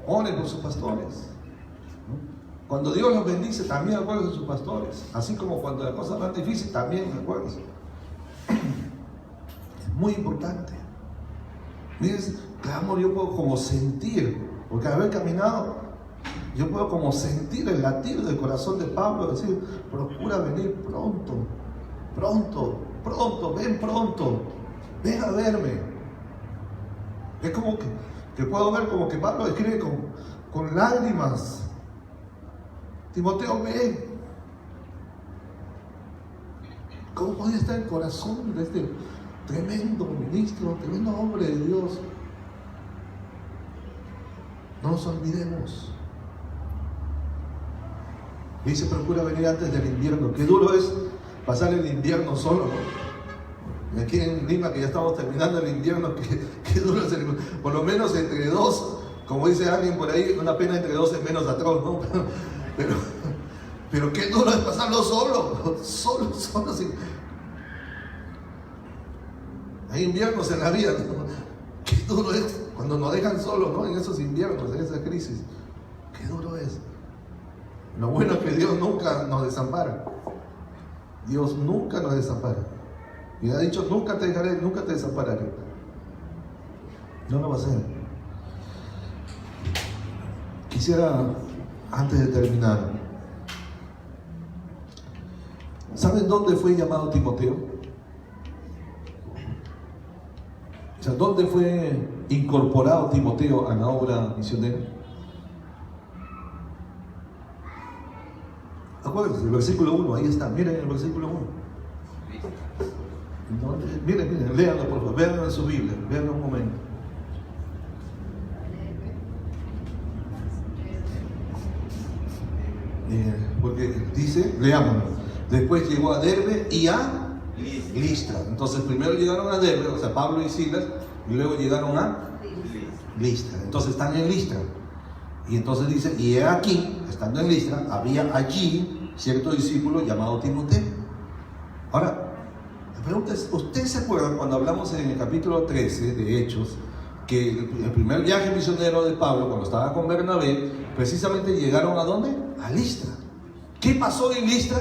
Oren por sus pastores. Cuando Dios los bendice, también acuérdense de sus pastores. Así como cuando la cosa es más difícil, también acuérdense. Es muy importante. Miren, claro, yo puedo como sentir, porque al haber caminado, yo puedo como sentir el latir del corazón de Pablo, decir: procura venir pronto, pronto, pronto, ven pronto, ven a verme. Es como que puedo ver como que Pablo escribe con lágrimas: Timoteo, ven. ¿Cómo podía estar el corazón de este tremendo ministro, tremendo hombre de Dios? No nos olvidemos. Dice: procura venir antes del invierno. Qué duro es pasar el invierno solo, ¿no? Y aquí en Lima, que ya estamos terminando el invierno, qué duro es por lo menos entre dos, como dice alguien por ahí, una pena entre dos es menos atroz, ¿no? Pero qué duro es pasarlo solo. Hay inviernos en la vida, ¿no? Qué duro es cuando nos dejan solos, ¿no? En esos inviernos, en esa crisis. Qué duro es. Lo bueno es que Dios nunca nos desampara. Dios nunca nos desampara. Y ha dicho: nunca te dejaré, nunca te desampararé. No lo va a hacer. Quisiera, antes de terminar, ¿saben dónde fue llamado Timoteo? O sea, ¿dónde fue incorporado Timoteo a la obra misionera? Acuérdense, el versículo 1, ahí está, miren el versículo 1. No, miren, léanlo por favor, véanlo en su Biblia, véanlo un momento. Porque dice, leámoslo: después llegó a Derbe y a Listra. Entonces primero llegaron a Derbe, o sea, Pablo y Silas, y luego llegaron a Listra. Entonces están en Listra. Y entonces dice: y he aquí, estando en Listra, había allí cierto discípulo llamado Timoteo. Ahora, la pregunta es: ¿ustedes se acuerdan cuando hablamos en el capítulo 13 de Hechos, que el primer viaje misionero de Pablo, cuando estaba con Bernabé, precisamente llegaron ¿a dónde? A Listra. ¿Qué pasó en Listra?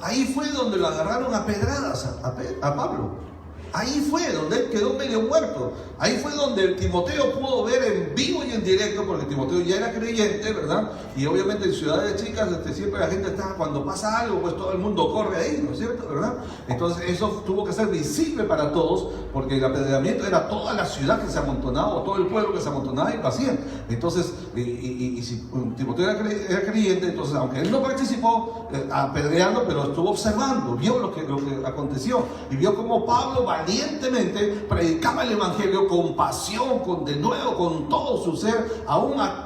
Ahí fue donde lo agarraron a pedradas a Pablo. Ahí fue donde él quedó medio muerto. Ahí fue donde Timoteo pudo ver en vivo y en directo, porque Timoteo ya era creyente, ¿verdad? Y obviamente en ciudades chicas siempre la gente está, cuando pasa algo, pues todo el mundo corre ahí, ¿no es cierto? ¿Verdad? Entonces eso tuvo que ser visible para todos, porque el apedreamiento era toda la ciudad que se amontonaba, o todo el pueblo que se amontonaba y lo hacían. Entonces, y si Timoteo era creyente, entonces aunque él no participó apedreando, pero estuvo observando, vio lo que aconteció, y vio cómo Pablo valientemente predicaba el evangelio con pasión, de nuevo, con todo su ser, aún a